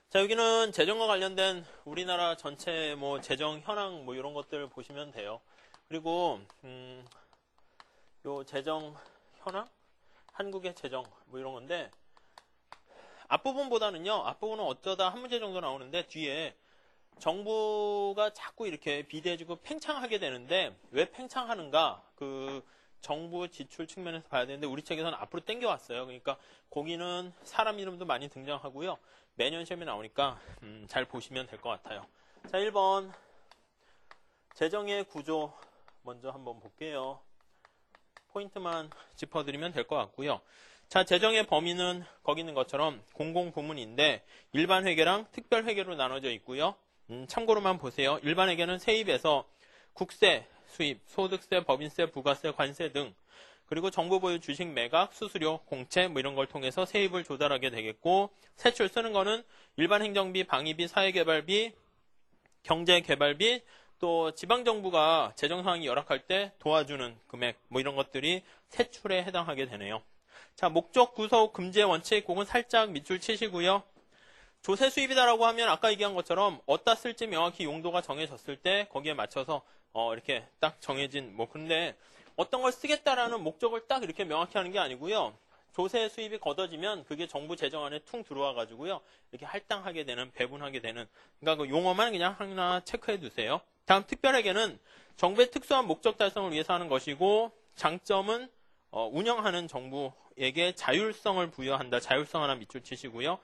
자, 여기는 재정과 관련된 우리나라 전체 뭐 재정 현황 뭐 이런 것들 보시면 돼요. 그리고 요 재정 현황, 한국의 재정 뭐 이런 건데 앞부분은 어쩌다 한 문제 정도 나오는데 뒤에 정부가 자꾸 이렇게 비대해지고 팽창하게 되는데 왜 팽창하는가? 그 정부 지출 측면에서 봐야 되는데 우리 책에서는 앞으로 당겨왔어요. 그러니까 거기는 사람 이름도 많이 등장하고요. 매년 시험에 나오니까 잘 보시면 될 것 같아요. 자, 1번 재정의 구조 먼저 한번 볼게요. 포인트만 짚어드리면 될 것 같고요. 자, 재정의 범위는 거기 있는 것처럼 공공부문인데 일반 회계랑 특별 회계로 나눠져 있고요. 참고로만 보세요. 일반 회계는 세입에서 국세, 수입, 소득세, 법인세, 부가세, 관세 등 그리고 정부 보유 주식 매각, 수수료, 공채 뭐 이런 걸 통해서 세입을 조달하게 되겠고 세출 쓰는 거는 일반 행정비, 방위비, 사회개발비, 경제개발비 또 지방정부가 재정 상황이 열악할 때 도와주는 금액 뭐 이런 것들이 세출에 해당하게 되네요. 자, 목적, 구속, 금지의 원칙 그건 살짝 밑줄 치시고요. 조세 수입이다라고 하면 아까 얘기한 것처럼 어디다 쓸지 명확히 용도가 정해졌을 때 거기에 맞춰서 이렇게 딱 정해진 근데 어떤 걸 쓰겠다라는 목적을 딱 이렇게 명확히 하는 게 아니고요. 조세 수입이 걷어지면 그게 정부 재정 안에 퉁 들어와 가지고요. 이렇게 할당하게 되는, 배분하게 되는 그러니까 그 용어만 그냥 하나 체크해 두세요. 다음 특별회계는 정부의 특수한 목적 달성을 위해서 하는 것이고 장점은 운영하는 정부에게 자율성을 부여한다. 자율성 하나 밑줄 치시고요.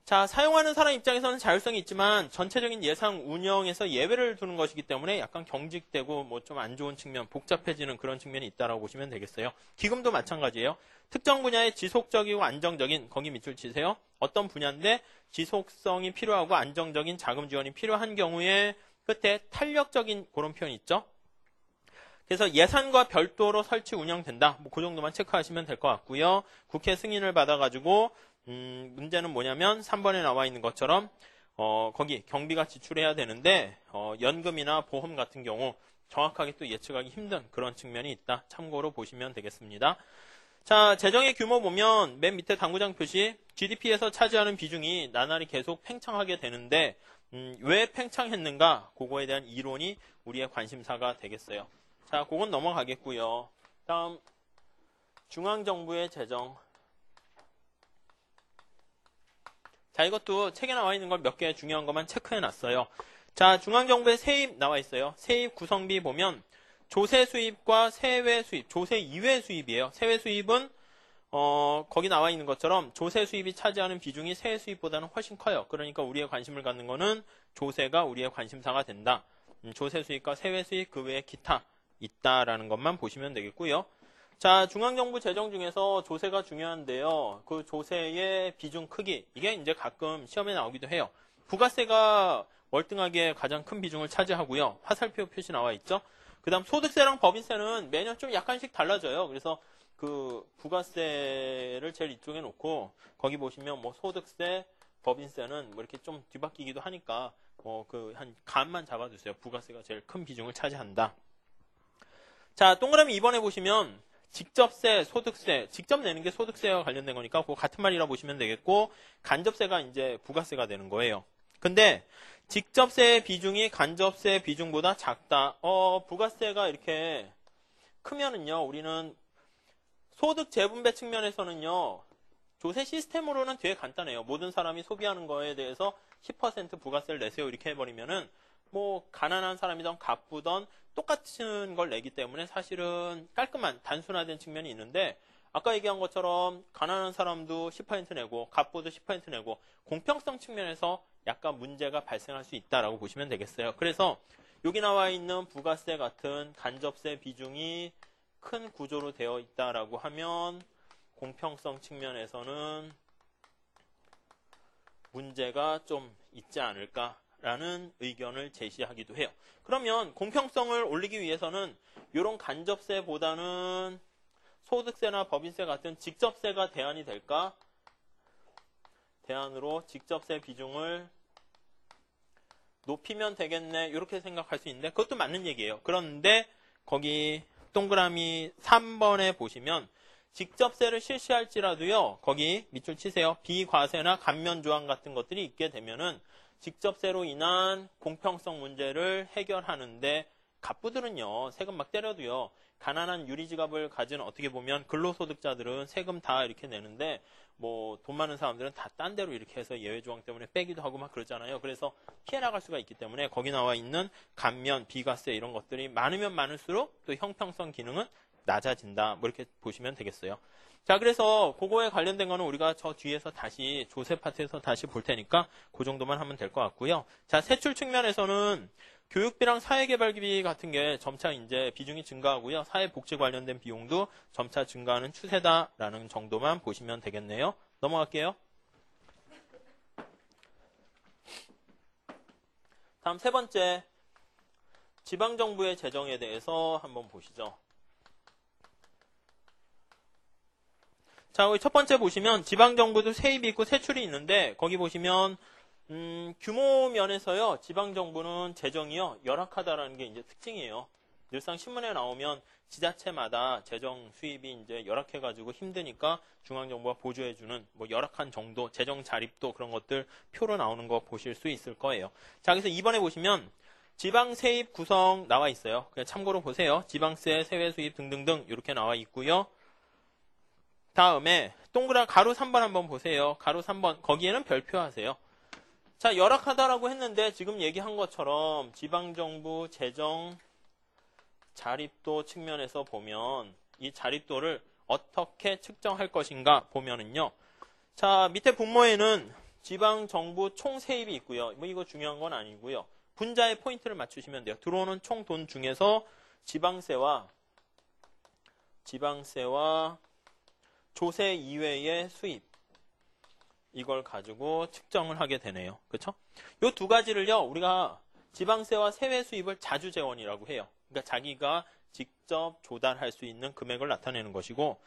자, 사용하는 사람 입장에서는 자율성이 있지만 전체적인 예상 운영에서 예외를 두는 것이기 때문에 약간 경직되고 뭐 좀 안 좋은 측면, 복잡해지는 그런 측면이 있다라고 보시면 되겠어요. 기금도 마찬가지예요. 특정 분야의 지속적이고 안정적인 거기 밑줄 치세요. 어떤 분야인데 지속성이 필요하고 안정적인 자금 지원이 필요한 경우에 끝에 탄력적인 그런 표현 있죠. 그래서 예산과 별도로 설치 운영된다. 뭐 그 정도만 체크하시면 될 것 같고요. 국회 승인을 받아가지고 문제는 뭐냐면 3번에 나와 있는 것처럼 거기 경비가 지출해야 되는데 연금이나 보험 같은 경우 정확하게 또 예측하기 힘든 그런 측면이 있다. 참고로 보시면 되겠습니다. 자, 재정의 규모 보면 맨 밑에 당구장 표시 GDP에서 차지하는 비중이 나날이 계속 팽창하게 되는데 왜 팽창했는가? 그거에 대한 이론이 우리의 관심사가 되겠어요. 자, 그건 넘어가겠고요. 다음 중앙정부의 재정. 자, 이것도 책에 나와 있는 걸 몇 개 중요한 것만 체크해놨어요. 자, 중앙정부의 세입 나와 있어요. 세입 구성비 보면 조세 수입과 세외 수입, 조세 이외 수입이에요. 세외 수입은 거기 나와 있는 것처럼 조세 수입이 차지하는 비중이 세외 수입보다는 훨씬 커요. 그러니까 우리의 관심을 갖는 거는 조세가 우리의 관심사가 된다. 조세 수입과 세외 수입 그 외에 기타 있다라는 것만 보시면 되겠고요. 자, 중앙정부 재정 중에서 조세가 중요한데요. 그 조세의 비중 크기, 이게 이제 가끔 시험에 나오기도 해요. 부가세가 월등하게 가장 큰 비중을 차지하고요. 화살표 표시 나와 있죠. 그 다음 소득세랑 법인세는 매년 좀 약간씩 달라져요. 그래서 그 부가세를 제일 이쪽에 놓고 거기 보시면 뭐 소득세, 법인세는 뭐 이렇게 좀 뒤바뀌기도 하니까 한 감만 잡아두세요. 부가세가 제일 큰 비중을 차지한다. 자, 동그라미 2번에 보시면 직접세, 소득세, 직접 내는 게 소득세와 관련된 거니까 그거 같은 말이라 보시면 되겠고 간접세가 이제 부가세가 되는 거예요. 근데 직접세의 비중이 간접세 비중보다 작다. 부가세가 이렇게 크면은요, 우리는 소득 재분배 측면에서는요, 조세 시스템으로는 되게 간단해요. 모든 사람이 소비하는 거에 대해서 10% 부가세를 내세요. 이렇게 해버리면은 뭐 가난한 사람이든 가쁘던 똑같은 걸 내기 때문에 사실은 깔끔한 단순화된 측면이 있는데 아까 얘기한 것처럼 가난한 사람도 10% 내고 가쁘도 10% 내고 공평성 측면에서 약간 문제가 발생할 수 있다라고 보시면 되겠어요. 그래서 여기 나와 있는 부가세 같은 간접세 비중이 큰 구조로 되어 있다라고 하면 공평성 측면에서는 문제가 좀 있지 않을까라는 의견을 제시하기도 해요. 그러면 공평성을 올리기 위해서는 이런 간접세보다는 소득세나 법인세 같은 직접세가 대안이 될까? 대안으로 직접세 비중을 높이면 되겠네. 이렇게 생각할 수 있는데 그것도 맞는 얘기예요. 그런데 거기 동그라미 3번에 보시면 직접세를 실시할지라도요. 거기 밑줄 치세요. 비과세나 감면 조항 같은 것들이 있게 되면은 직접세로 인한 공평성 문제를 해결하는데 갑부들은요. 세금 막 때려도요. 가난한 유리지갑을 가진 어떻게 보면 근로소득자들은 세금 다 이렇게 내는데 뭐 돈 많은 사람들은 다 딴 데로 이렇게 해서 예외 조항 때문에 빼기도 하고 막 그러잖아요. 그래서 피해 나갈 수가 있기 때문에 거기 나와 있는 감면, 비과세 이런 것들이 많으면 많을수록 또 형평성 기능은 낮아진다. 뭐 이렇게 보시면 되겠어요. 자, 그래서 그거에 관련된 거는 우리가 저 뒤에서 다시 조세 파트에서 다시 볼 테니까 그 정도만 하면 될 것 같고요. 자, 세출 측면에서는 교육비랑 사회개발비 같은 게 점차 이제 비중이 증가하고요. 사회복지 관련된 비용도 점차 증가하는 추세다라는 정도만 보시면 되겠네요. 넘어갈게요. 다음 세 번째, 지방정부의 재정에 대해서 한번 보시죠. 자, 우리 첫 번째 보시면 지방정부도 세입이 있고 세출이 있는데 거기 보시면 규모 면에서요. 지방정부는 재정이요. 열악하다라는 게 이제 특징이에요. 늘상 신문에 나오면 지자체마다 재정 수입이 이제 열악해가지고 힘드니까 중앙정부가 보조해주는 뭐 열악한 정도, 재정 자립도 그런 것들 표로 나오는 거 보실 수 있을 거예요. 자, 그래서 이번에 보시면 지방 세입 구성 나와 있어요. 그냥 참고로 보세요. 지방세, 세외 수입 등등등 이렇게 나와 있고요. 다음에 동그란 가로 3번 한번 보세요. 가로 3번 거기에는 별표 하세요. 자, 열악하다라고 했는데 지금 얘기한 것처럼 지방정부 재정 자립도 측면에서 보면 이 자립도를 어떻게 측정할 것인가 보면은요. 자, 밑에 분모에는 지방정부 총 세입이 있고요. 뭐 이거 중요한 건 아니고요. 분자의 포인트를 맞추시면 돼요. 들어오는 총 돈 중에서 지방세와 조세 이외의 수입 이걸 가지고 측정을 하게 되네요. 그렇죠? 이 두 가지를요. 우리가 지방세와 세외 수입을 자주재원이라고 해요. 그러니까 자기가 직접 조달할 수 있는 금액을 나타내는 것이고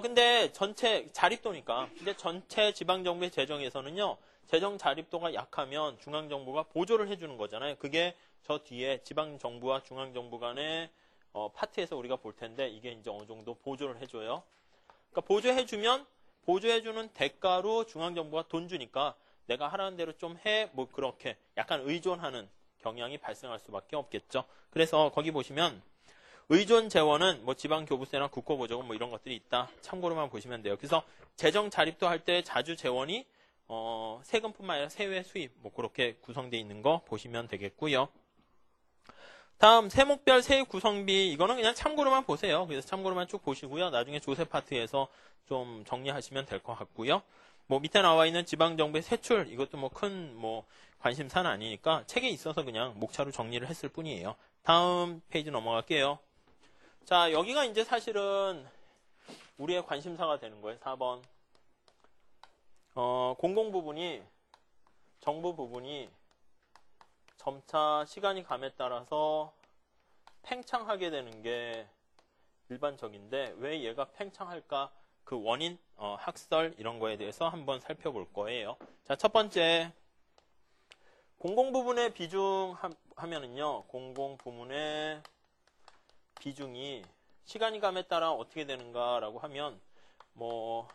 근데 전체 자립도니까 근데 전체 지방정부의 재정에서는요. 재정 자립도가 약하면 중앙정부가 보조를 해주는 거잖아요. 그게 저 뒤에 지방정부와 중앙정부 간의 파트에서 우리가 볼 텐데 이게 이제 어느 정도 보조를 해줘요. 그러니까 보조해주는 대가로 중앙정부가 돈 주니까 내가 하라는 대로 좀 해, 뭐 그렇게 약간 의존하는 경향이 발생할 수밖에 없겠죠. 그래서 거기 보시면 의존 재원은 뭐 지방교부세나 국고보조금 뭐 이런 것들이 있다. 참고로만 보시면 돼요. 그래서 재정 자립도 할 때 자주 재원이 세금뿐만 아니라 세외 수입 뭐 그렇게 구성되어 있는 거 보시면 되겠고요. 다음 세목별 세입 구성비 이거는 그냥 참고로만 보세요. 그래서 참고로만 쭉 보시고요. 나중에 조세 파트에서 좀 정리하시면 될 것 같고요. 뭐 밑에 나와 있는 지방정부의 세출 이것도 뭐 큰 관심사는 아니니까 책에 있어서 그냥 목차로 정리를 했을 뿐이에요. 다음 페이지 넘어갈게요. 자, 여기가 이제 사실은 우리의 관심사가 되는 거예요. 4번. 공공 부분이 정부 부분이 점차 시간이 감에 따라서 팽창하게 되는 게 일반적인데 왜 얘가 팽창할까? 그 원인, 학설 이런 거에 대해서 한번 살펴볼 거예요. 자, 첫 번째 공공 부분의 비중 하면은요. 공공 부문의 비중이 시간이 감에 따라 어떻게 되는가라고 하면 뭐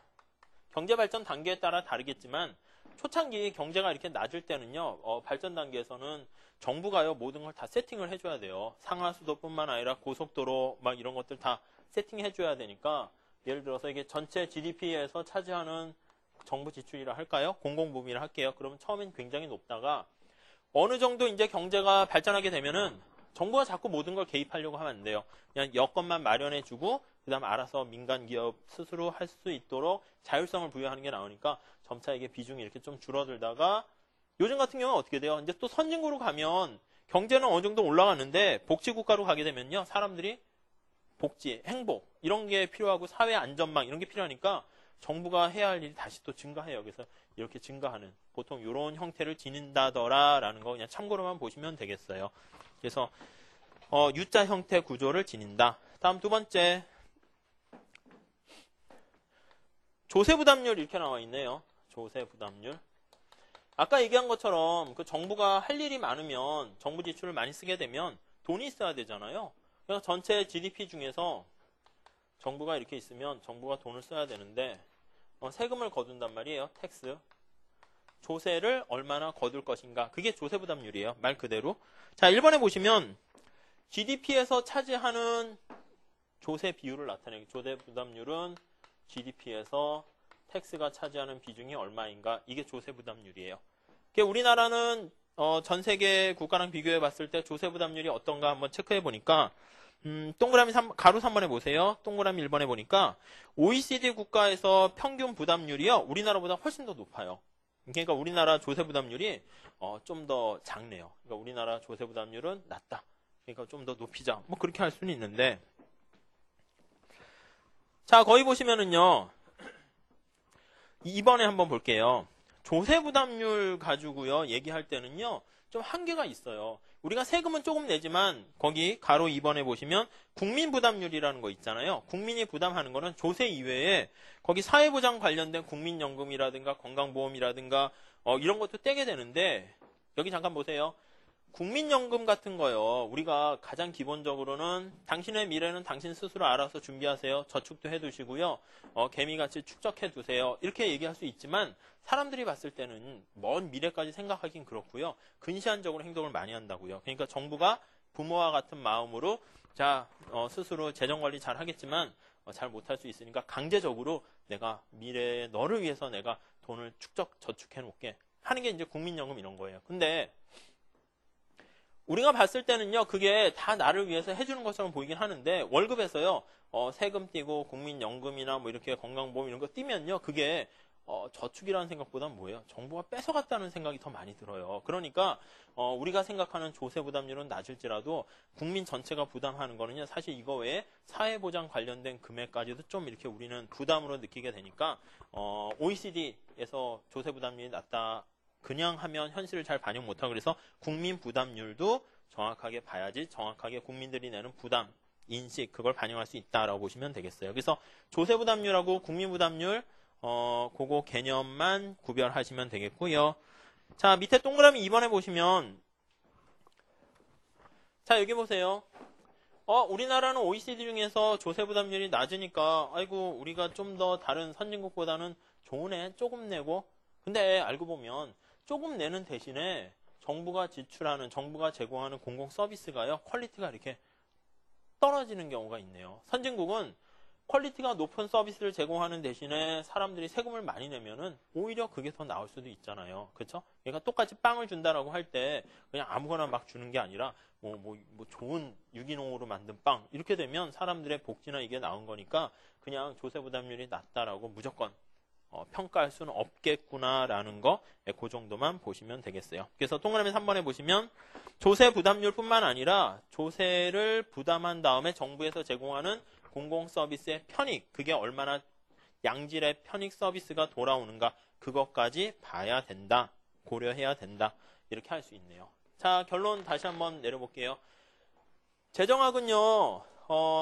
경제 발전 단계에 따라 다르겠지만 초창기 경제가 이렇게 낮을 때는요. 발전 단계에서는 정부가요. 모든 걸 다 세팅을 해줘야 돼요. 상하수도뿐만 아니라 고속도로 막 이런 것들 다 세팅해줘야 되니까 예를 들어서 이게 전체 GDP에서 차지하는 정부 지출이라 할까요? 공공부문이라 할게요. 그러면 처음엔 굉장히 높다가 어느 정도 이제 경제가 발전하게 되면은 정부가 자꾸 모든 걸 개입하려고 하면 안 돼요. 그냥 여건만 마련해주고 그다음 알아서 민간 기업 스스로 할 수 있도록 자율성을 부여하는 게 나오니까 점차 이게 비중이 이렇게 좀 줄어들다가 요즘 같은 경우는 어떻게 돼요? 이제 또 선진국으로 가면 경제는 어느 정도 올라가는데 복지국가로 가게 되면요. 사람들이 복지, 행복 이런 게 필요하고 사회 안전망 이런 게 필요하니까 정부가 해야 할 일이 다시 또 증가해요. 그래서 이렇게 증가하는 보통 이런 형태를 지닌다더라라는 거 그냥 참고로만 보시면 되겠어요. 그래서 U자 형태 구조를 지닌다. 다음 두 번째 조세 부담률 이렇게 나와 있네요. 조세 부담률. 아까 얘기한 것처럼 그 정부가 할 일이 많으면 정부 지출을 많이 쓰게 되면 돈이 있어야 되잖아요. 그래서 전체 GDP 중에서 정부가 이렇게 있으면 정부가 돈을 써야 되는데 세금을 거둔단 말이에요. 텍스. 조세를 얼마나 거둘 것인가. 그게 조세 부담률이에요. 말 그대로. 자, 1번에 보시면 GDP에서 차지하는 조세 비율을 나타내기. 조세 부담률은 GDP에서 텍스가 차지하는 비중이 얼마인가. 이게 조세 부담률이에요. 우리나라는 전 세계 국가랑 비교해 봤을 때 조세 부담률이 어떤가 한번 체크해 보니까 동그라미 가로 3번에 보세요. 동그라미 1번에 보니까 OECD 국가에서 평균 부담률이요. 우리나라보다 훨씬 더 높아요. 그러니까 우리나라 조세 부담률이 좀 더 작네요. 그러니까 우리나라 조세 부담률은 낮다. 그러니까 좀 더 높이자. 뭐 그렇게 할 수는 있는데. 자, 거기 보시면은요. 2번에 한번 볼게요. 조세 부담률 가지고요. 얘기할 때는요. 좀 한계가 있어요. 우리가 세금은 조금 내지만 거기 가로 2번에 보시면 국민 부담률이라는 거 있잖아요. 국민이 부담하는 거는 조세 이외에 거기 사회보장 관련된 국민연금이라든가 건강보험이라든가 이런 것도 떼게 되는데 여기 잠깐 보세요. 국민연금 같은 거요. 우리가 가장 기본적으로는 당신의 미래는 당신 스스로 알아서 준비하세요. 저축도 해두시고요. 개미같이 축적해두세요. 이렇게 얘기할 수 있지만 사람들이 봤을 때는 먼 미래까지 생각하긴 그렇고요. 근시안적으로 행동을 많이 한다고요. 그러니까 정부가 부모와 같은 마음으로 자 스스로 재정관리 잘 하겠지만 잘 못할 수 있으니까 강제적으로 내가 미래에 너를 위해서 내가 돈을 저축해 놓게 하는 게 이제 국민연금 이런 거예요. 근데 우리가 봤을 때는요, 그게 다 나를 위해서 해주는 것처럼 보이긴 하는데, 월급에서요, 세금 떼고 국민연금이나 뭐 이렇게 건강보험 이런 거 떼면요, 그게, 저축이라는 생각보다는 뭐예요? 정부가 뺏어갔다는 생각이 더 많이 들어요. 그러니까, 우리가 생각하는 조세 부담률은 낮을지라도 국민 전체가 부담하는 거는요, 사실 이거 외에 사회보장 관련된 금액까지도 좀 이렇게 우리는 부담으로 느끼게 되니까, OECD에서 조세 부담률이 낮다. 그냥 하면 현실을 잘 반영 못하고 그래서 국민 부담률도 정확하게 봐야지 정확하게 국민들이 내는 부담, 인식 그걸 반영할 수 있다라고 보시면 되겠어요. 그래서 조세 부담률하고 국민 부담률 그거 개념만 구별하시면 되겠고요. 자, 밑에 동그라미 2번에 보시면 자, 여기 보세요. 우리나라는 OECD 중에서 조세 부담률이 낮으니까 아이고 우리가 좀 더 다른 선진국보다는 좋으네. 조금 내고. 근데 알고 보면 조금 내는 대신에 정부가 제공하는 공공 서비스가요, 퀄리티가 이렇게 떨어지는 경우가 있네요. 선진국은 퀄리티가 높은 서비스를 제공하는 대신에 사람들이 세금을 많이 내면은 오히려 그게 더 나을 수도 있잖아요. 그렇죠? 그러니까 똑같이 빵을 준다라고 할 때 그냥 아무거나 막 주는 게 아니라 뭐 좋은 유기농으로 만든 빵 이렇게 되면 사람들의 복지나 이게 나온 거니까 그냥 조세 부담률이 낮다라고 무조건 평가할 수는 없겠구나라는 거, 그 정도만 보시면 되겠어요. 그래서 동그라미 3번에 보시면 조세 부담률뿐만 아니라 조세를 부담한 다음에 정부에서 제공하는 공공 서비스의 편익, 그게 얼마나 양질의 편익 서비스가 돌아오는가, 그것까지 봐야 된다, 고려해야 된다, 이렇게 할 수 있네요. 자, 결론 다시 한번 내려볼게요. 재정학은요,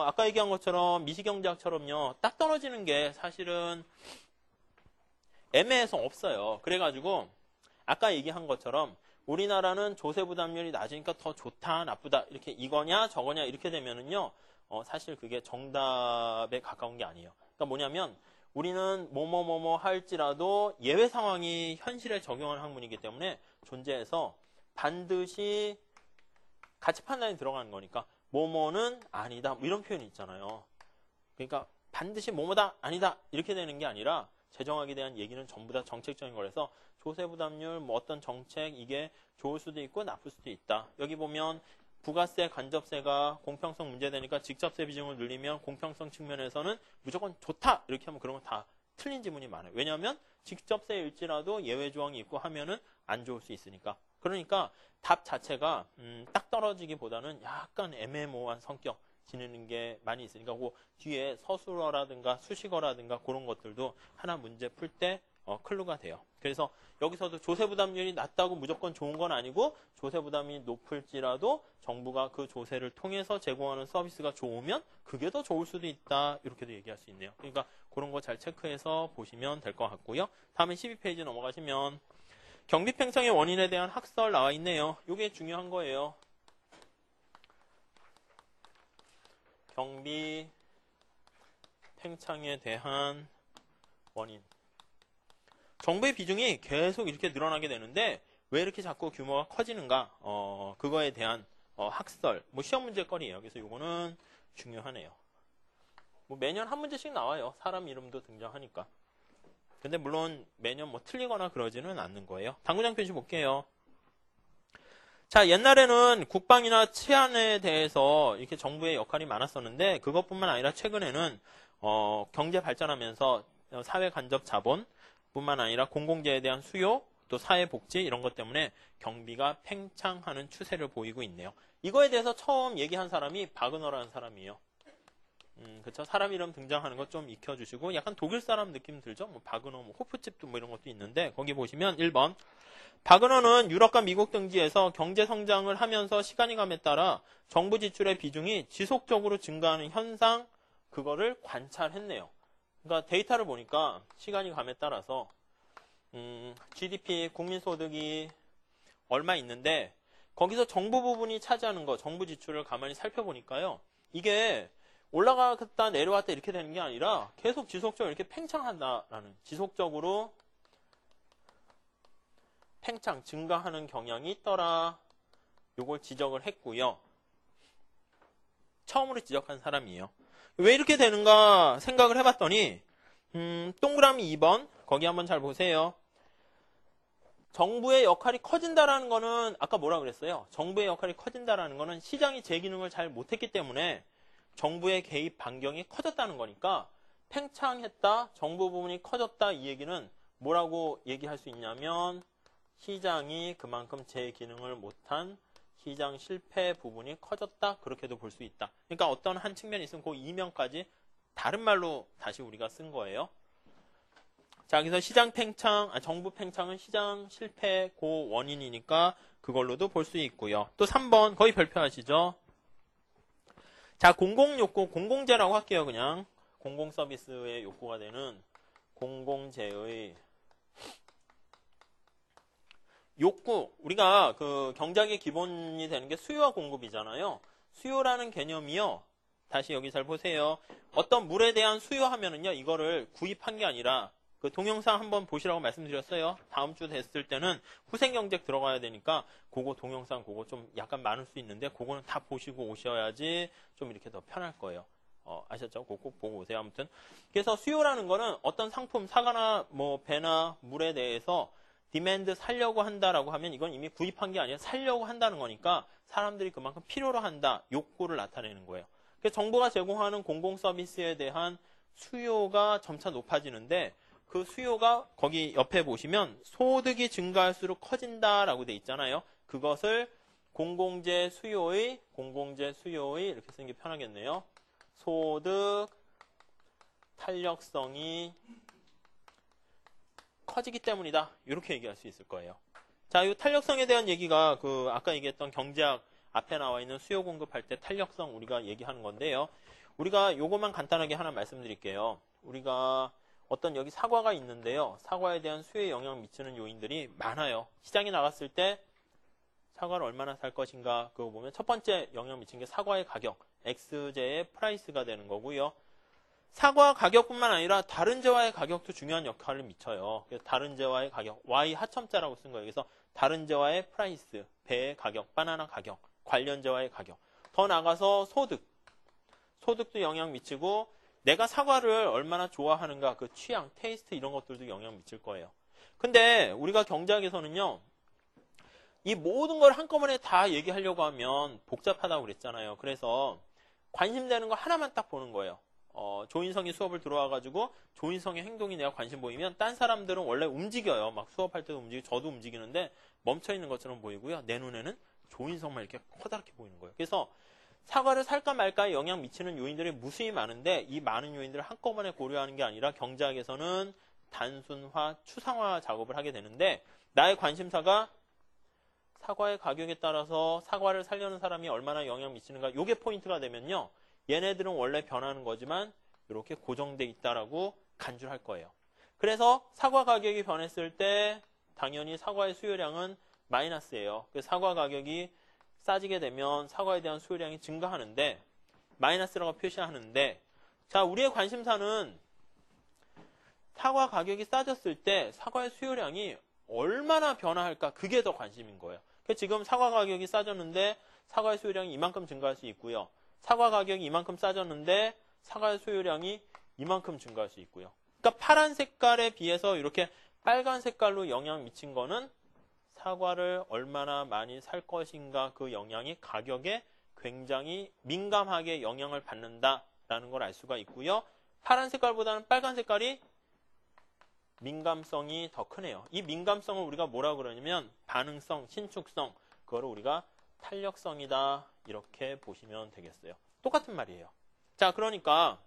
아까 얘기한 것처럼 미시경제학처럼요, 딱 떨어지는 게 사실은 애매해서 없어요. 그래가지고 아까 얘기한 것처럼 우리나라는 조세 부담률이 낮으니까 더 좋다, 나쁘다 이렇게 이거냐 저거냐 이렇게 되면은요 사실 그게 정답에 가까운 게 아니에요. 그러니까 뭐냐면 우리는 뭐뭐 할지라도 예외 상황이 현실에 적용하는 학문이기 때문에 존재해서 반드시 가치 판단이 들어가는 거니까 뭐뭐는 아니다 뭐 이런 표현이 있잖아요. 그러니까 반드시 뭐뭐다 아니다 이렇게 되는 게 아니라 재정학에 대한 얘기는 전부 다 정책적인 거라서 조세 부담률, 뭐 어떤 정책 이게 좋을 수도 있고 나쁠 수도 있다. 여기 보면 부가세, 간접세가 공평성 문제되니까 직접세 비중을 늘리면 공평성 측면에서는 무조건 좋다 이렇게 하면 그런 건 다 틀린 지문이 많아요. 왜냐하면 직접세일지라도 예외 조항이 있고 하면은 안 좋을 수 있으니까. 그러니까 답 자체가 딱 떨어지기보다는 약간 애매모호한 성격. 지내는 게 많이 있으니까 그 뒤에 서술어라든가 수식어라든가 그런 것들도 하나 문제 풀 때 클루가 돼요. 그래서 여기서도 조세 부담률이 낮다고 무조건 좋은 건 아니고 조세 부담이 높을지라도 정부가 그 조세를 통해서 제공하는 서비스가 좋으면 그게 더 좋을 수도 있다. 이렇게도 얘기할 수 있네요. 그러니까 그런 거 잘 체크해서 보시면 될 것 같고요. 다음에 12페이지 넘어가시면 경비 팽창의 원인에 대한 학설 나와 있네요. 이게 중요한 거예요. 경비 팽창에 대한 원인. 정부의 비중이 계속 이렇게 늘어나게 되는데 왜 이렇게 자꾸 규모가 커지는가? 그거에 대한 학설, 뭐 시험 문제거리예요. 그래서 이거는 중요하네요. 뭐 매년 한 문제씩 나와요. 사람 이름도 등장하니까. 근데 물론 매년 뭐 틀리거나 그러지는 않는 거예요. 당구장 표시 볼게요. 자, 옛날에는 국방이나 치안에 대해서 이렇게 정부의 역할이 많았었는데 그것뿐만 아니라 최근에는 경제 발전하면서 사회 간접 자본 뿐만 아니라 공공재에 대한 수요, 또 사회복지 이런 것 때문에 경비가 팽창하는 추세를 보이고 있네요. 이거에 대해서 처음 얘기한 사람이 바그너라는 사람이에요. 그쵸. 사람 이름 등장하는 것 좀 익혀주시고 약간 독일 사람 느낌 들죠? 뭐 바그너, 뭐 호프집도 뭐 이런 것도 있는데 거기 보시면 1번 바그너는 유럽과 미국 등지에서 경제 성장을 하면서 시간이 감에 따라 정부 지출의 비중이 지속적으로 증가하는 현상 그거를 관찰했네요. 그러니까 데이터를 보니까 시간이 감에 따라서 GDP 국민소득이 얼마 있는데 거기서 정부 부분이 차지하는 거 정부 지출을 가만히 살펴보니까요. 이게 올라갔다 내려왔다 이렇게 되는 게 아니라 계속 지속적으로 이렇게 팽창한다라는 지속적으로 팽창 증가하는 경향이 있더라. 요걸 지적을 했고요. 처음으로 지적한 사람이에요. 왜 이렇게 되는가 생각을 해봤더니 동그라미 2번 거기 한번 잘 보세요. 정부의 역할이 커진다라는 거는 아까 뭐라 그랬어요? 정부의 역할이 커진다라는 거는 시장이 제 기능을 잘 못했기 때문에 정부의 개입 반경이 커졌다는 거니까 팽창했다, 정부 부분이 커졌다 이 얘기는 뭐라고 얘기할 수 있냐면 시장이 그만큼 제 기능을 못한 시장 실패 부분이 커졌다 그렇게도 볼 수 있다. 그러니까 어떤 한 측면이 있으면 그 이면까지 다른 말로 다시 우리가 쓴 거예요. 자, 그래서 시장 팽창, 정부 팽창은 시장 실패 그 원인이니까 그걸로도 볼 수 있고요. 또 3번 거의 별표하시죠. 자, 공공욕구, 공공재라고 할게요. 그냥 공공서비스의 욕구가 되는 공공재의 욕구. 우리가 그 경제학의 기본이 되는 게 수요와 공급이잖아요. 수요라는 개념이요. 다시 여기 잘 보세요. 어떤 물에 대한 수요하면은요, 이거를 구입한 게 아니라 그 동영상 한번 보시라고 말씀드렸어요. 다음 주 됐을 때는 후생경제 들어가야 되니까 그거 동영상 그거 좀 약간 많을 수 있는데 그거는 다 보시고 오셔야지 좀 이렇게 더 편할 거예요. 아셨죠? 그거 꼭 보고 오세요. 아무튼 그래서 수요라는 거는 어떤 상품 사과나 뭐 배나 물에 대해서 디맨드 살려고 한다라고 하면 이건 이미 구입한 게 아니라 살려고 한다는 거니까 사람들이 그만큼 필요로 한다. 욕구를 나타내는 거예요. 그래서 정부가 제공하는 공공서비스에 대한 수요가 점차 높아지는데 그 수요가 거기 옆에 보시면 소득이 증가할수록 커진다라고 돼 있잖아요. 그것을 공공재 수요의 이렇게 쓰는 게 편하겠네요. 소득 탄력성이 커지기 때문이다. 이렇게 얘기할 수 있을 거예요. 자, 이 탄력성에 대한 얘기가 그 아까 얘기했던 경제학 앞에 나와 있는 수요 공급할 때 탄력성 우리가 얘기하는 건데요. 우리가 요것만 간단하게 하나 말씀드릴게요. 우리가 어떤 여기 사과가 있는데요. 사과에 대한 수요에 영향을 미치는 요인들이 많아요. 시장에 나갔을 때 사과를 얼마나 살 것인가 그거 보면 첫 번째 영향 미친 게 사과의 가격, X제의 프라이스가 되는 거고요. 사과 가격뿐만 아니라 다른 재화의 가격도 중요한 역할을 미쳐요. 그래서 다른 재화의 가격, Y 하첨자라고 쓴 거예요. 그래서 다른 재화의 프라이스, 배의 가격, 바나나 가격, 관련 재화의 가격. 더 나가서 소득도 영향 미치고 내가 사과를 얼마나 좋아하는가 그 취향, 테이스트 이런 것들도 영향 미칠 거예요. 근데 우리가 경제학에서는요. 이 모든 걸 한꺼번에 다 얘기하려고 하면 복잡하다고 그랬잖아요. 그래서 관심되는 거 하나만 딱 보는 거예요. 조인성이 수업을 들어와가지고 조인성의 행동이 내가 관심 보이면 딴 사람들은 원래 움직여요. 막 수업할 때도 움직이고 저도 움직이는데 멈춰있는 것처럼 보이고요. 내 눈에는 조인성만 이렇게 커다랗게 보이는 거예요. 그래서 사과를 살까 말까에 영향 미치는 요인들이 무수히 많은데 이 많은 요인들을 한꺼번에 고려하는 게 아니라 경제학에서는 단순화, 추상화 작업을 하게 되는데 나의 관심사가 사과의 가격에 따라서 사과를 사려는 사람이 얼마나 영향 미치는가 이게 포인트가 되면요. 얘네들은 원래 변하는 거지만 이렇게 고정돼 있다라고 간주할 거예요. 그래서 사과 가격이 변했을 때 당연히 사과의 수요량은 마이너스예요. 그래서 사과 가격이 싸지게 되면 사과에 대한 수요량이 증가하는데 마이너스라고 표시하는데 자, 우리의 관심사는 사과 가격이 싸졌을 때 사과의 수요량이 얼마나 변화할까? 그게 더 관심인 거예요. 지금 사과 가격이 싸졌는데 사과의 수요량이 이만큼 증가할 수 있고요. 사과 가격이 이만큼 싸졌는데 사과의 수요량이 이만큼 증가할 수 있고요. 그러니까 파란 색깔에 비해서 이렇게 빨간 색깔로 영향 미친 거는 사과를 얼마나 많이 살 것인가, 그 영향이 가격에 굉장히 민감하게 영향을 받는다라는 걸 알 수가 있고요. 파란 색깔보다는 빨간 색깔이 민감성이 더 크네요. 이 민감성을 우리가 뭐라고 그러냐면 반응성, 신축성, 그거를 우리가 탄력성이다, 이렇게 보시면 되겠어요. 똑같은 말이에요. 자, 그러니까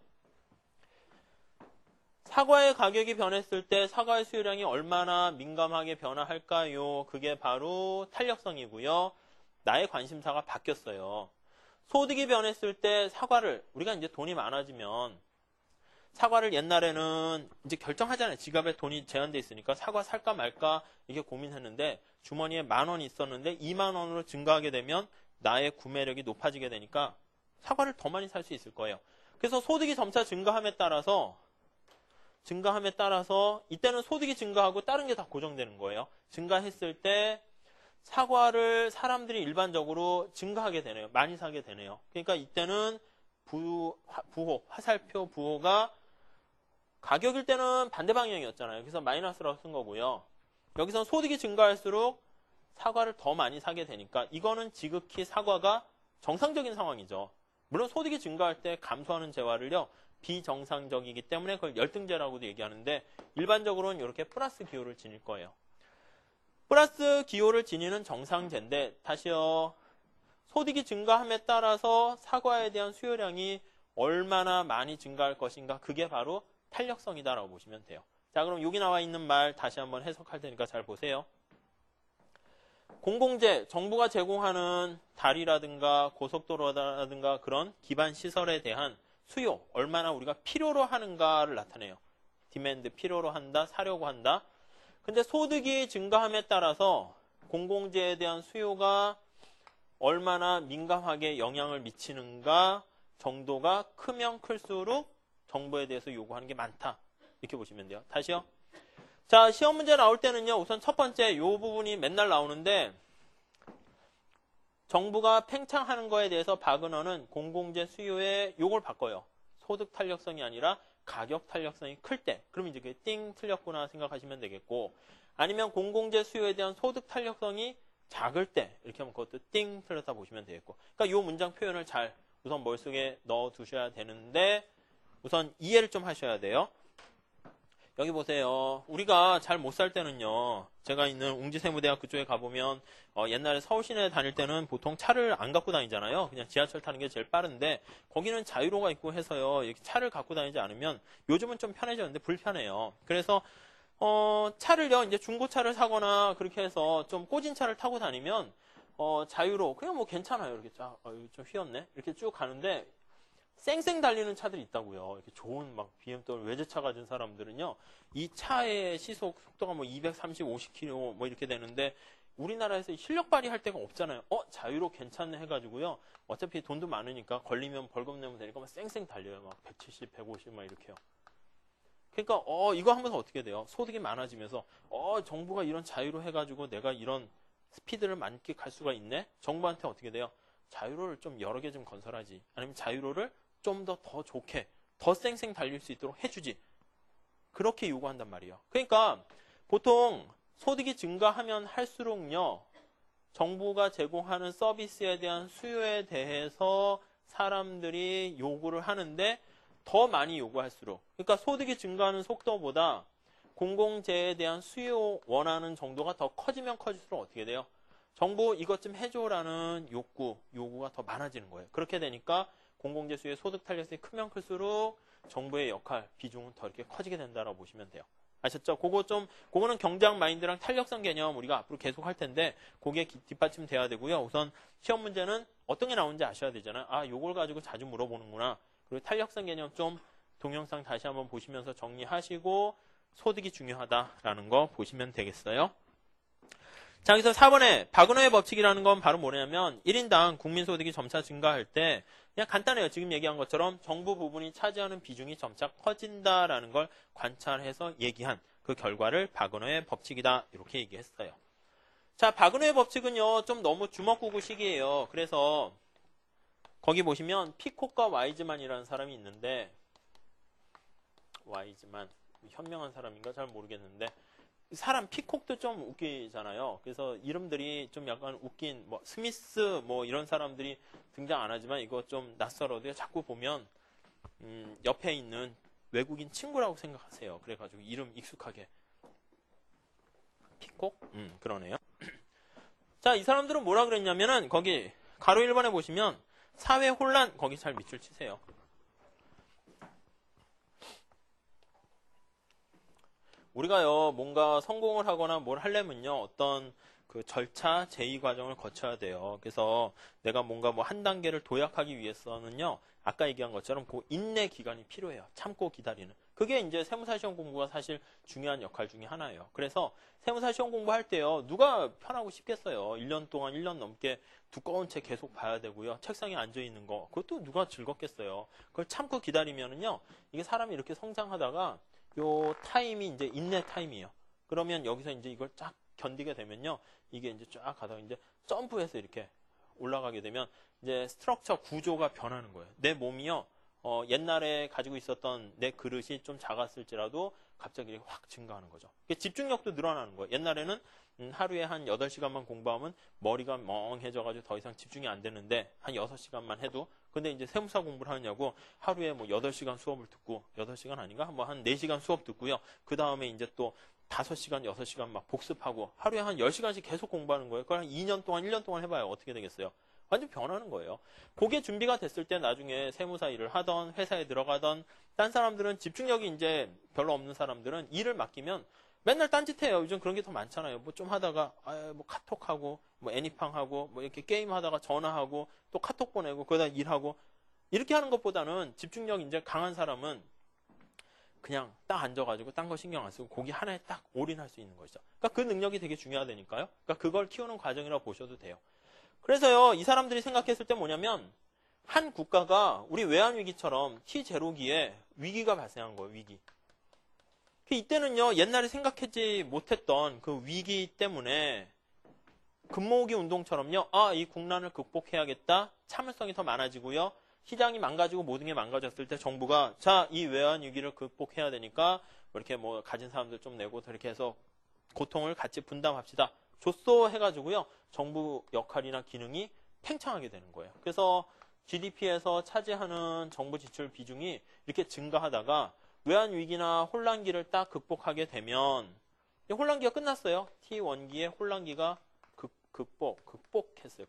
사과의 가격이 변했을 때 사과의 수요량이 얼마나 민감하게 변화할까요? 그게 바로 탄력성이고요. 나의 관심사가 바뀌었어요. 소득이 변했을 때 사과를, 우리가 이제 돈이 많아지면 사과를 옛날에는 이제 결정하잖아요. 지갑에 돈이 제한돼 있으니까 사과 살까 말까 이게 고민했는데 주머니에 10,000원이 있었는데 20,000원으로 증가하게 되면 나의 구매력이 높아지게 되니까 사과를 더 많이 살 수 있을 거예요. 그래서 소득이 점차 증가함에 따라서 이때는 소득이 증가하고 다른 게 다 고정되는 거예요. 증가했을 때 사과를 사람들이 일반적으로 증가하게 되네요. 많이 사게 되네요. 그러니까 이때는 부호, 화살표 부호가 가격일 때는 반대 방향이었잖아요. 그래서 마이너스라고 쓴 거고요. 여기서 소득이 증가할수록 사과를 더 많이 사게 되니까 이거는 지극히 사과가 정상적인 상황이죠. 물론 소득이 증가할 때 감소하는 재화를요, 비정상적이기 때문에 그걸 열등제라고도 얘기하는데 일반적으로는 이렇게 플러스 기호를 지닐 거예요. 플러스 기호를 지니는 정상제인데 다시요, 소득이 증가함에 따라서 사과에 대한 수요량이 얼마나 많이 증가할 것인가, 그게 바로 탄력성이다라고 보시면 돼요. 자, 그럼 여기 나와 있는 말 다시 한번 해석할 테니까 잘 보세요. 공공재, 정부가 제공하는 다리라든가 고속도로라든가 그런 기반 시설에 대한 수요, 얼마나 우리가 필요로 하는가를 나타내요. 디맨드, 필요로 한다, 사려고 한다. 근데 소득이 증가함에 따라서 공공재에 대한 수요가 얼마나 민감하게 영향을 미치는가 정도가 크면 클수록 정부에 대해서 요구하는 게 많다. 이렇게 보시면 돼요. 다시요. 자, 시험 문제 나올 때는요, 우선 첫 번째 요 부분이 맨날 나오는데 정부가 팽창하는 거에 대해서 박은어는 공공재 수요에 요걸 바꿔요. 소득 탄력성이 아니라 가격 탄력성이 클 때. 그럼 이제 그게 띵 틀렸구나 생각하시면 되겠고, 아니면 공공재 수요에 대한 소득 탄력성이 작을 때 이렇게 하면 그것도 띵 틀렸다 보시면 되겠고, 그러니까 요 문장 표현을 잘 우선 머릿속에 넣어 두셔야 되는데 우선 이해를 좀 하셔야 돼요. 여기 보세요. 우리가 잘 못 살 때는요, 제가 있는 웅지세무대학교 쪽에 가보면 옛날에 서울시내 다닐 때는 보통 차를 안 갖고 다니잖아요. 그냥 지하철 타는 게 제일 빠른데 거기는 자유로가 있고 해서요, 이렇게 차를 갖고 다니지 않으면 요즘은 좀 편해졌는데 불편해요. 그래서 차를요, 이제 중고차를 사거나 그렇게 해서 좀 꽂은 차를 타고 다니면 자유로 그냥 뭐 괜찮아요. 이렇게 좀 휘었네. 이렇게 쭉 가는데 쌩쌩 달리는 차들이 있다고요. 이렇게 좋은 막 BMW 외제차 가진 사람들은요, 이 차의 시속 속도가 뭐 230, 50km 뭐 이렇게 되는데 우리나라에서 실력 발휘할 데가 없잖아요. 자유로 괜찮네 해가지고요. 어차피 돈도 많으니까 걸리면 벌금 내면 되니까 막 쌩쌩 달려요. 막 170, 150 막 이렇게요. 그러니까 이거 하면서 어떻게 돼요? 소득이 많아지면서 정부가 이런 자유로 해가지고 내가 이런 스피드를 만끽할 수가 있네? 정부한테 어떻게 돼요? 자유로를 좀 여러 개 좀 건설하지. 아니면 자유로를 좀 더 좋게, 더 쌩쌩 달릴 수 있도록 해주지. 그렇게 요구한단 말이에요. 그러니까 보통 소득이 증가하면 할수록요, 정부가 제공하는 서비스에 대한 수요에 대해서 사람들이 요구를 하는데 더 많이 요구할수록, 그러니까 소득이 증가하는 속도보다 공공재에 대한 수요 원하는 정도가 더 커지면 커질수록 어떻게 돼요? 정부 이것 좀 해줘라는 요구가 더 많아지는 거예요. 그렇게 되니까 공공재 수요의 소득 탄력성이 크면 클수록 정부의 역할, 비중은 더 이렇게 커지게 된다라고 보시면 돼요. 아셨죠? 그거는 경제학 마인드랑 탄력성 개념 우리가 앞으로 계속 할 텐데, 그게 뒷받침돼야 되고요. 우선 시험 문제는 어떤 게 나오는지 아셔야 되잖아요. 요걸 가지고 자주 물어보는구나. 그리고 탄력성 개념 좀 동영상 다시 한번 보시면서 정리하시고 소득이 중요하다라는 거 보시면 되겠어요. 자, 여기서 4번에 바그너의 법칙이라는 건 바로 뭐냐면 1인당 국민소득이 점차 증가할 때 그냥 간단해요. 지금 얘기한 것처럼 정부 부분이 차지하는 비중이 점차 커진다라는 걸 관찰해서 얘기한 그 결과를 바그너의 법칙이다. 이렇게 얘기했어요. 자, 바그너의 법칙은요. 좀 너무 주먹구구식이에요. 그래서 거기 보시면 피콕과 와이즈만이라는 사람이 있는데 와이즈만 현명한 사람인가 잘 모르겠는데 사람 피콕도 좀 웃기잖아요. 그래서 이름들이 좀 약간 웃긴 뭐 스미스 뭐 이런 사람들이 등장 안 하지만 이거 좀 낯설어도 자꾸 보면 옆에 있는 외국인 친구라고 생각하세요. 그래가지고 이름 익숙하게 피콕? 그러네요. 자, 이 사람들은 뭐라 그랬냐면은 거기 가로 1번에 보시면 사회 혼란 거기 잘 밑줄 치세요. 우리가요, 뭔가 성공을 하거나 뭘 하려면요, 어떤 그 절차, 제의 과정을 거쳐야 돼요. 그래서 내가 뭔가 뭐 한 단계를 도약하기 위해서는요, 아까 얘기한 것처럼 그 인내 기간이 필요해요. 참고 기다리는. 그게 이제 세무사 시험 공부가 사실 중요한 역할 중에 하나예요. 그래서 세무사 시험 공부할 때요, 누가 편하고 싶겠어요. 1년 동안 1년 넘게 두꺼운 책 계속 봐야 되고요. 책상에 앉아 있는 거. 그것도 누가 즐겁겠어요. 그걸 참고 기다리면은요, 이게 사람이 이렇게 성장하다가 요 타임이 이제 인내 타임이에요. 그러면 여기서 이제 이걸 쫙 견디게 되면요. 이게 이제 쫙 가다가 이제 점프해서 이렇게 올라가게 되면 이제 스트럭처 구조가 변하는 거예요. 내 몸이요. 옛날에 가지고 있었던 내 그릇이 좀 작았을지라도 갑자기 확 증가하는 거죠. 집중력도 늘어나는 거예요. 옛날에는 하루에 한 8시간만 공부하면 머리가 멍해져가지고 더 이상 집중이 안 되는데 한 6시간만 해도 근데 이제 세무사 공부를 하느냐고 하루에 뭐 8시간 수업을 듣고 8시간 아닌가? 뭐 한 4시간 수업 듣고요. 그 다음에 이제 또 5시간, 6시간 막 복습하고 하루에 한 10시간씩 계속 공부하는 거예요. 그걸 한 2년 동안, 1년 동안 해봐요. 어떻게 되겠어요? 완전 변하는 거예요. 그게 준비가 됐을 때 나중에 세무사 일을 하던 회사에 들어가던 딴 사람들은 집중력이 이제 별로 없는 사람들은 일을 맡기면 맨날 딴짓해요. 요즘 그런 게 더 많잖아요. 뭐 좀 하다가 뭐 카톡하고 뭐 애니팡하고 뭐 이렇게 게임하다가 전화하고 또 카톡 보내고 그러다 일하고 이렇게 하는 것보다는 집중력 이제 강한 사람은 그냥 딱 앉아가지고 딴 거 신경 안 쓰고 거기 하나에 딱 올인할 수 있는 거죠. 그러니까 그 능력이 되게 중요하다니까요. 그러니까 그걸 키우는 과정이라고 보셔도 돼요. 그래서요, 이 사람들이 생각했을 때 뭐냐면 한 국가가 우리 외환위기처럼 T0기에 위기가 발생한 거예요. 위기. 이때는요, 옛날에 생각하지 못했던 그 위기 때문에 금모으기 운동처럼요, 이 국난을 극복해야겠다. 참을성이 더 많아지고요. 시장이 망가지고 모든 게 망가졌을 때 정부가 자, 이 외환위기를 극복해야 되니까 이렇게 뭐 가진 사람들 좀 내고 이렇게 해서 고통을 같이 분담합시다. 줬소 해가지고요. 정부 역할이나 기능이 팽창하게 되는 거예요. 그래서 GDP에서 차지하는 정부 지출 비중이 이렇게 증가하다가 외환위기나 혼란기를 딱 극복하게 되면 혼란기가 끝났어요. T1기의 혼란기가 극복했어요.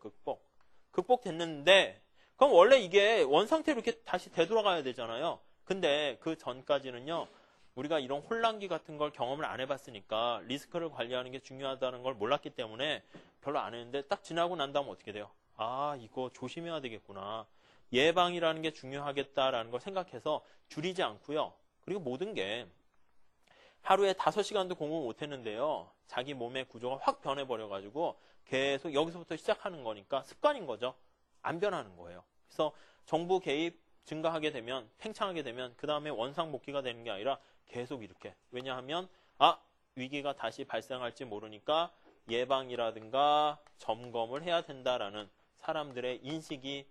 극복됐는데 그럼 원래 이게 원상태로 이렇게 다시 되돌아가야 되잖아요. 근데 그 전까지는요. 우리가 이런 혼란기 같은 걸 경험을 안 해봤으니까 리스크를 관리하는 게 중요하다는 걸 몰랐기 때문에 별로 안 했는데 딱 지나고 난 다음 어떻게 돼요? 이거 조심해야 되겠구나. 예방이라는 게 중요하겠다라는 걸 생각해서 줄이지 않고요. 그리고 모든 게 하루에 5시간도 공부 못했는데요. 자기 몸의 구조가 확 변해버려가지고 계속 여기서부터 시작하는 거니까 습관인 거죠. 안 변하는 거예요. 그래서 정부 개입 증가하게 되면 팽창하게 되면 그 다음에 원상복귀가 되는 게 아니라 계속 이렇게. 왜냐하면 위기가 다시 발생할지 모르니까 예방이라든가 점검을 해야 된다라는 사람들의 인식이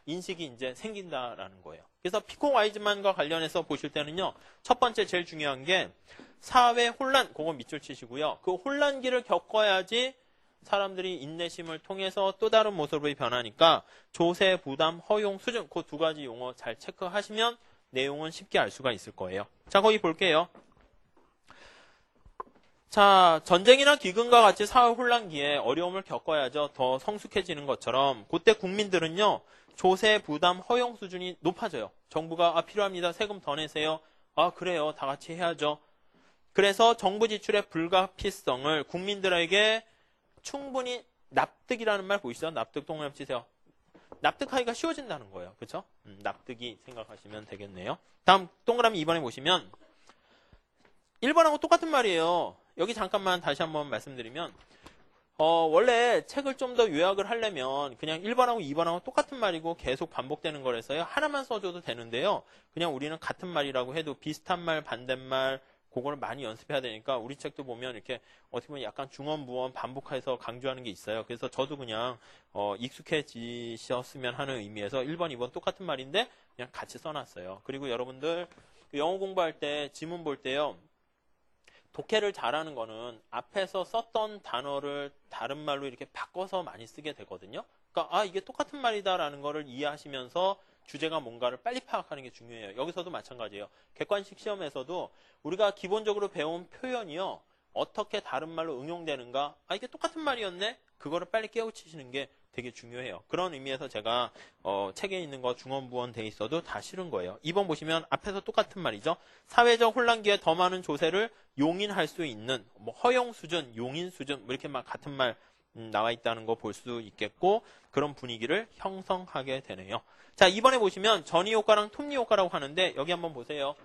인식이 이제 생긴다라는 거예요. 그래서 피콕 와이즈만과 관련해서 보실 때는요. 첫 번째 제일 중요한 게 사회 혼란, 그거 밑줄 치시고요. 그 혼란기를 겪어야지 사람들이 인내심을 통해서 또 다른 모습으로 변하니까 조세, 부담, 허용, 수준 그 두 가지 용어 잘 체크하시면 내용은 쉽게 알 수가 있을 거예요. 자, 거기 볼게요. 자, 전쟁이나 기근과 같이 사회 혼란기에 어려움을 겪어야죠. 더 성숙해지는 것처럼 그때 국민들은요. 조세, 부담, 허용 수준이 높아져요. 정부가 필요합니다. 세금 더 내세요. 그래요. 다 같이 해야죠. 그래서 정부 지출의 불가피성을 국민들에게 충분히 납득이라는 말 보이시죠? 납득 동그라미 치세요. 납득하기가 쉬워진다는 거예요. 그렇죠? 납득이 생각하시면 되겠네요. 다음 동그라미 2번에 보시면 1번하고 똑같은 말이에요. 여기 잠깐만 다시 한번 말씀드리면 원래 책을 좀 더 요약을 하려면 그냥 1번하고 2번하고 똑같은 말이고 계속 반복되는 거라서요. 하나만 써줘도 되는데요. 그냥 우리는 같은 말이라고 해도 비슷한 말, 반대말 그거를 많이 연습해야 되니까 우리 책도 보면 이렇게 어떻게 보면 약간 중언부언 반복해서 강조하는 게 있어요. 그래서 저도 그냥 익숙해지셨으면 하는 의미에서 1번, 2번 똑같은 말인데 그냥 같이 써놨어요. 그리고 여러분들 영어 공부할 때 지문 볼 때요. 독해를 잘하는 거는 앞에서 썼던 단어를 다른 말로 이렇게 바꿔서 많이 쓰게 되거든요. 그러니까 이게 똑같은 말이다라는 거를 이해하시면서 주제가 뭔가를 빨리 파악하는 게 중요해요. 여기서도 마찬가지예요. 객관식 시험에서도 우리가 기본적으로 배운 표현이요. 어떻게 다른 말로 응용되는가? 이게 똑같은 말이었네? 그거를 빨리 깨우치시는 게 되게 중요해요. 그런 의미에서 제가 책에 있는 거 중언부언 돼 있어도 다 싫은 거예요. 2번 보시면 앞에서 똑같은 말이죠. 사회적 혼란기에 더 많은 조세를 용인할 수 있는 허용 수준, 용인 수준 이렇게 막 같은 말 나와 있다는 거 볼 수 있겠고 그런 분위기를 형성하게 되네요. 자, 2번에 보시면 전이 효과랑 톱니 효과라고 하는데 여기 한번 보세요.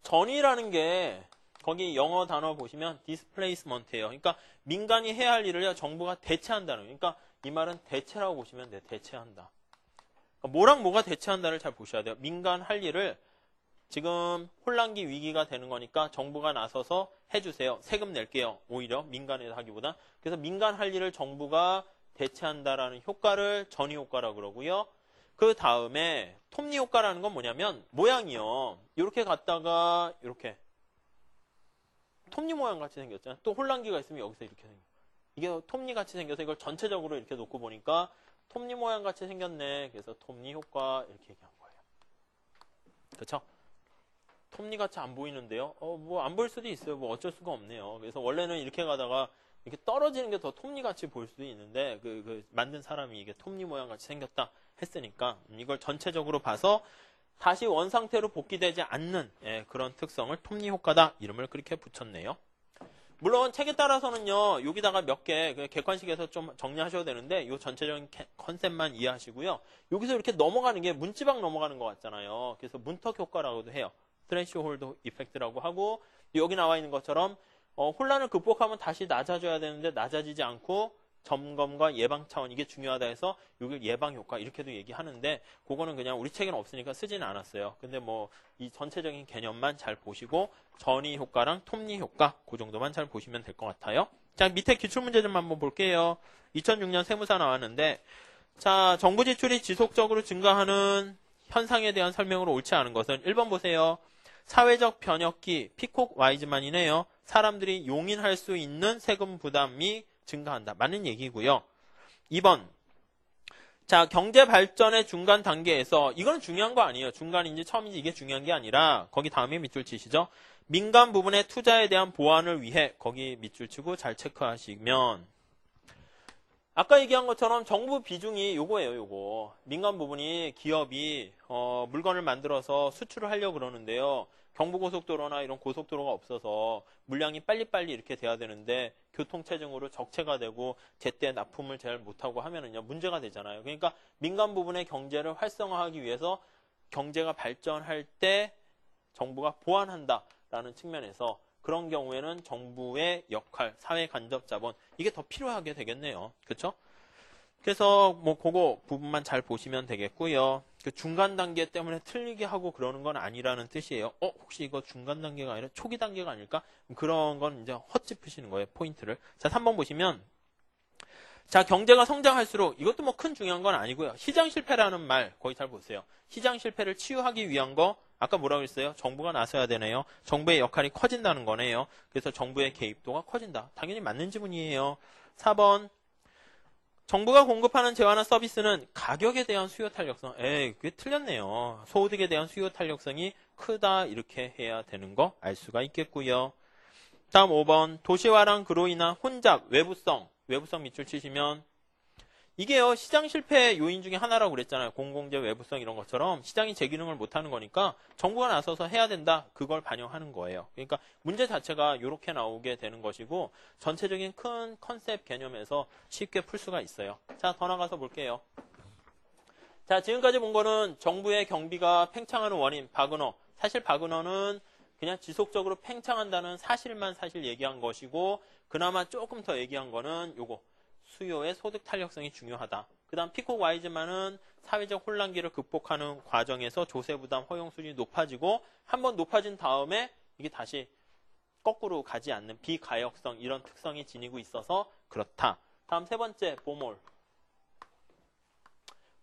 전이라는 게 거기 영어 단어 보시면 displacement예요. 그러니까 민간이 해야 할 일을 정부가 대체한다는 거예요. 그러니까 이 말은 대체라고 보시면 돼. 대체한다. 그러니까 뭐랑 뭐가 대체한다를 잘 보셔야 돼요. 민간 할 일을 지금 혼란기 위기가 되는 거니까 정부가 나서서 해주세요. 세금 낼게요. 오히려 민간에서 하기보다. 그래서 민간 할 일을 정부가 대체한다라는 효과를 전이 효과라고 그러고요. 그 다음에 톱니 효과라는 건 뭐냐면 모양이요. 이렇게 갔다가 이렇게 톱니 모양 같이 생겼잖아요. 또 혼란기가 있으면 여기서 이렇게 생겨요. 이게 톱니 같이 생겨서 이걸 전체적으로 이렇게 놓고 보니까 톱니 모양 같이 생겼네. 그래서 톱니 효과 이렇게 얘기한 거예요. 그렇죠? 톱니 같이 안 보이는데요. 뭐 안 보일 수도 있어요. 뭐 어쩔 수가 없네요. 그래서 원래는 이렇게 가다가 이렇게 떨어지는 게 더 톱니 같이 보일 수도 있는데 그 만든 사람이 이게 톱니 모양 같이 생겼다 했으니까 이걸 전체적으로 봐서 다시 원상태로 복귀되지 않는 그런 특성을 톱니 효과다. 이름을 그렇게 붙였네요. 물론 책에 따라서는요. 여기다가 몇 개 객관식에서 좀 정리하셔도 되는데 이 전체적인 컨셉만 이해하시고요. 여기서 이렇게 넘어가는 게 문지방 넘어가는 것 같잖아요. 그래서 문턱 효과라고도 해요. 스트레시홀드 이펙트라고 하고 여기 나와 있는 것처럼 혼란을 극복하면 다시 낮아져야 되는데 낮아지지 않고 점검과 예방 차원 이게 중요하다 해서 이걸 예방 효과 이렇게도 얘기하는데 그거는 그냥 우리 책에는 없으니까 쓰지는 않았어요. 근데 뭐 이 전체적인 개념만 잘 보시고 전이 효과랑 톱니 효과 그 정도만 잘 보시면 될 것 같아요. 자, 밑에 기출문제 좀 한번 볼게요. 2006년 세무사 나왔는데 자, 정부 지출이 지속적으로 증가하는 현상에 대한 설명으로 옳지 않은 것은 1번 보세요. 사회적 변혁기 피콕 와이즈만이네요. 사람들이 용인할 수 있는 세금 부담이 증가한다. 맞는 얘기고요. 2번. 자, 경제 발전의 중간 단계에서 이건 중요한 거 아니에요. 중간인지 처음인지 이게 중요한 게 아니라 거기 다음에 밑줄 치시죠. 민간 부분의 투자에 대한 보완을 위해 거기 밑줄 치고 잘 체크하시면 아까 얘기한 것처럼 정부 비중이 요거예요. 요거. 민간 부분이 기업이 물건을 만들어서 수출을 하려고 그러는데요. 경부고속도로나 이런 고속도로가 없어서 물량이 빨리빨리 이렇게 돼야 되는데 교통체증으로 적체가 되고 제때 납품을 잘 못하고 하면은요 문제가 되잖아요. 그러니까 민간 부분의 경제를 활성화하기 위해서 경제가 발전할 때 정부가 보완한다라는 측면에서 그런 경우에는 정부의 역할, 사회 간접 자본 이게 더 필요하게 되겠네요. 그렇죠? 그래서 뭐 그거 부분만 잘 보시면 되겠고요. 그 중간 단계 때문에 틀리게 하고 그러는 건 아니라는 뜻이에요. 혹시 이거 중간 단계가 아니라 초기 단계가 아닐까? 그런 건 이제 헛짚으시는 거예요. 포인트를. 자, 3번 보시면 자, 경제가 성장할수록 이것도 뭐 큰 중요한 건 아니고요. 시장 실패라는 말 거기 잘 보세요. 시장 실패를 치유하기 위한 거 아까 뭐라고 했어요? 정부가 나서야 되네요. 정부의 역할이 커진다는 거네요. 그래서 정부의 개입도가 커진다. 당연히 맞는 지문이에요. 4번 정부가 공급하는 재화나 서비스는 가격에 대한 수요 탄력성. 그게 틀렸네요. 소득에 대한 수요 탄력성이 크다 이렇게 해야 되는 거 알 수가 있겠고요. 다음 5번 도시화랑 그로 인한 혼잡, 외부성 밑줄 치시면 이게요 시장 실패 요인 중에 하나라고 그랬잖아요. 공공재 외부성 이런 것처럼 시장이 제 기능을 못하는 거니까 정부가 나서서 해야 된다. 그걸 반영하는 거예요. 그러니까 문제 자체가 이렇게 나오게 되는 것이고 전체적인 큰 컨셉 개념에서 쉽게 풀 수가 있어요. 자, 더 나가서 볼게요. 자, 지금까지 본 거는 정부의 경비가 팽창하는 원인 바그너. 사실 바그너는 그냥 지속적으로 팽창한다는 사실만 사실 얘기한 것이고 그나마 조금 더 얘기한 거는 요거 수요의 소득 탄력성이 중요하다. 그 다음 피콕 와이즈만은 사회적 혼란기를 극복하는 과정에서 조세 부담 허용 수준이 높아지고 한번 높아진 다음에 이게 다시 거꾸로 가지 않는 비가역성 이런 특성이 지니고 있어서 그렇다. 다음 세 번째 보몰.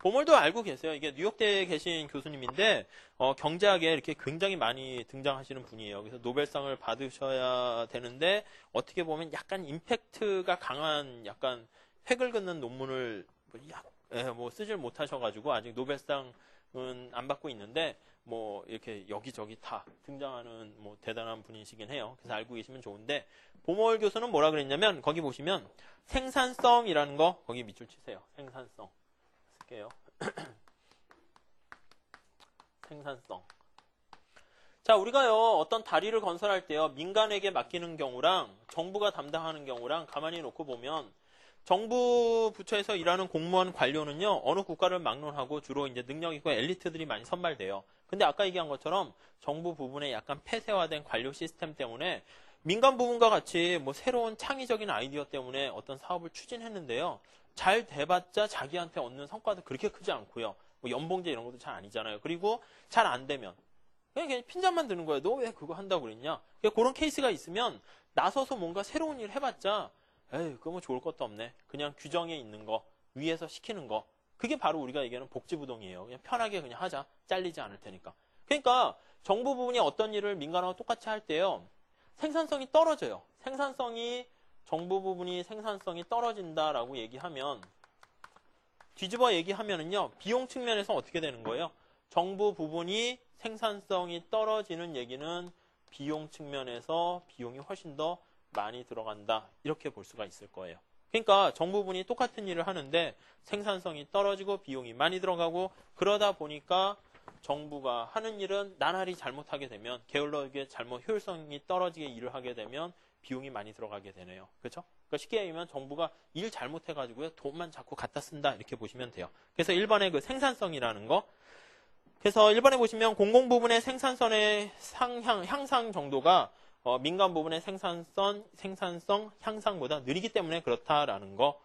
보몰도 알고 계세요. 이게 뉴욕대에 계신 교수님인데 경제학에 이렇게 굉장히 많이 등장하시는 분이에요. 그래서 노벨상을 받으셔야 되는데 어떻게 보면 약간 임팩트가 강한 약간 획을 긋는 논문을 뭐 쓰질 못하셔가지고 아직 노벨상은 안 받고 있는데 뭐 이렇게 여기저기 다 등장하는 뭐 대단한 분이시긴 해요. 그래서 알고 계시면 좋은데 보몰 교수는 뭐라 그랬냐면 거기 보시면 생산성이라는 거 거기 밑줄 치세요. 생산성 쓸게요. 생산성. 자, 우리가요 어떤 다리를 건설할 때요 민간에게 맡기는 경우랑 정부가 담당하는 경우랑 가만히 놓고 보면 정부 부처에서 일하는 공무원 관료는요 어느 국가를 막론하고 주로 이제 능력 있고 엘리트들이 많이 선발돼요. 근데 아까 얘기한 것처럼 정부 부분에 약간 폐쇄화된 관료 시스템 때문에 민간 부분과 같이 뭐 새로운 창의적인 아이디어 때문에 어떤 사업을 추진했는데요. 잘 돼봤자 자기한테 얻는 성과도 그렇게 크지 않고요. 뭐 연봉제 이런 것도 잘 아니잖아요. 그리고 잘 안 되면 그냥 핀잔만 드는 거예요. 너 왜 그거 한다고 그랬냐? 그런 케이스가 있으면 나서서 뭔가 새로운 일 해봤자 에이 그거 뭐 좋을 것도 없네. 그냥 규정에 있는 거 위에서 시키는 거 그게 바로 우리가 얘기하는 복지부동이에요. 그냥 편하게 그냥 하자. 잘리지 않을 테니까. 그러니까 정부 부분이 어떤 일을 민간하고 똑같이 할 때요. 생산성이 떨어져요. 정부 부분이 생산성이 떨어진다라고 얘기하면 뒤집어 얘기하면은요. 비용 측면에서 어떻게 되는 거예요? 정부 부분이 생산성이 떨어지는 얘기는 비용 측면에서 비용이 훨씬 더 많이 들어간다. 이렇게 볼 수가 있을 거예요. 그러니까 정부 부분이 똑같은 일을 하는데 생산성이 떨어지고 비용이 많이 들어가고 그러다 보니까 정부가 하는 일은 나날이 잘못하게 되면 게을러게 잘못 효율성이 떨어지게 일을 하게 되면 비용이 많이 들어가게 되네요. 그렇죠? 그러니까 쉽게 얘기하면 정부가 일 잘못해가지고요 돈만 자꾸 갖다 쓴다 이렇게 보시면 돼요. 그래서 1번의 그 생산성이라는 거. 그래서 1번에 보시면 공공부분의 생산성의 향상 정도가 민간 부분의 생산성 향상보다 느리기 때문에 그렇다라는 거.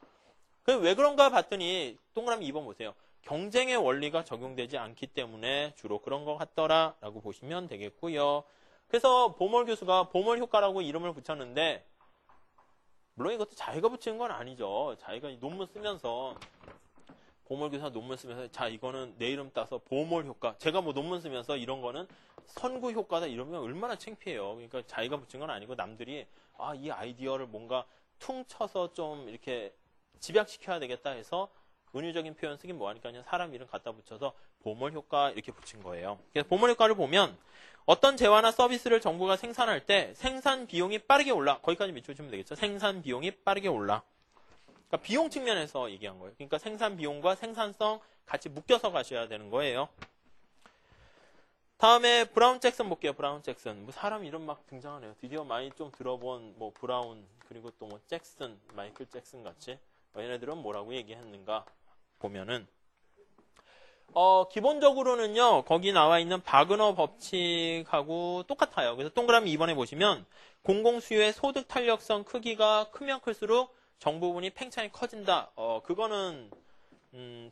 왜 그런가 봤더니 동그라미 2번 보세요. 경쟁의 원리가 적용되지 않기 때문에 주로 그런 것 같더라라고 보시면 되겠고요. 그래서 보몰 교수가 보몰 효과라고 이름을 붙였는데 물론 이것도 자기가 붙이는 건 아니죠. 자기가 논문 쓰면서 보몰 교수가 논문 쓰면서 자 이거는 내 이름 따서 보몰 효과. 제가 뭐 논문 쓰면서 이런 거는 선구 효과다 이러면 얼마나 창피해요. 그러니까 자기가 붙인 건 아니고 남들이 이 아이디어를 뭔가 퉁쳐서 좀 이렇게 집약시켜야 되겠다 해서 은유적인 표현 쓰긴 뭐하니까 그냥 사람 이름 갖다 붙여서 보몰 효과 이렇게 붙인 거예요. 그래서 보몰 효과를 보면 어떤 재화나 서비스를 정부가 생산할 때 생산 비용이 빠르게 올라. 거기까지 밑줄치면 되겠죠. 생산 비용이 빠르게 올라. 그러니까 비용 측면에서 얘기한 거예요. 그러니까 생산 비용과 생산성 같이 묶여서 가셔야 되는 거예요. 다음에 브라운 잭슨 볼게요. 브라운 잭슨. 뭐 사람 이름 막 등장하네요. 드디어 많이 좀 들어본 뭐 브라운 그리고 또 뭐 잭슨, 마이클 잭슨 같이 얘네들은 뭐라고 얘기했는가 보면은 기본적으로는요. 거기 나와 있는 바그너 법칙하고 똑같아요. 그래서 동그라미 2번에 보시면 공공수요의 소득 탄력성 크기가 크면 클수록 정부 부분이 팽창이 커진다. 그거는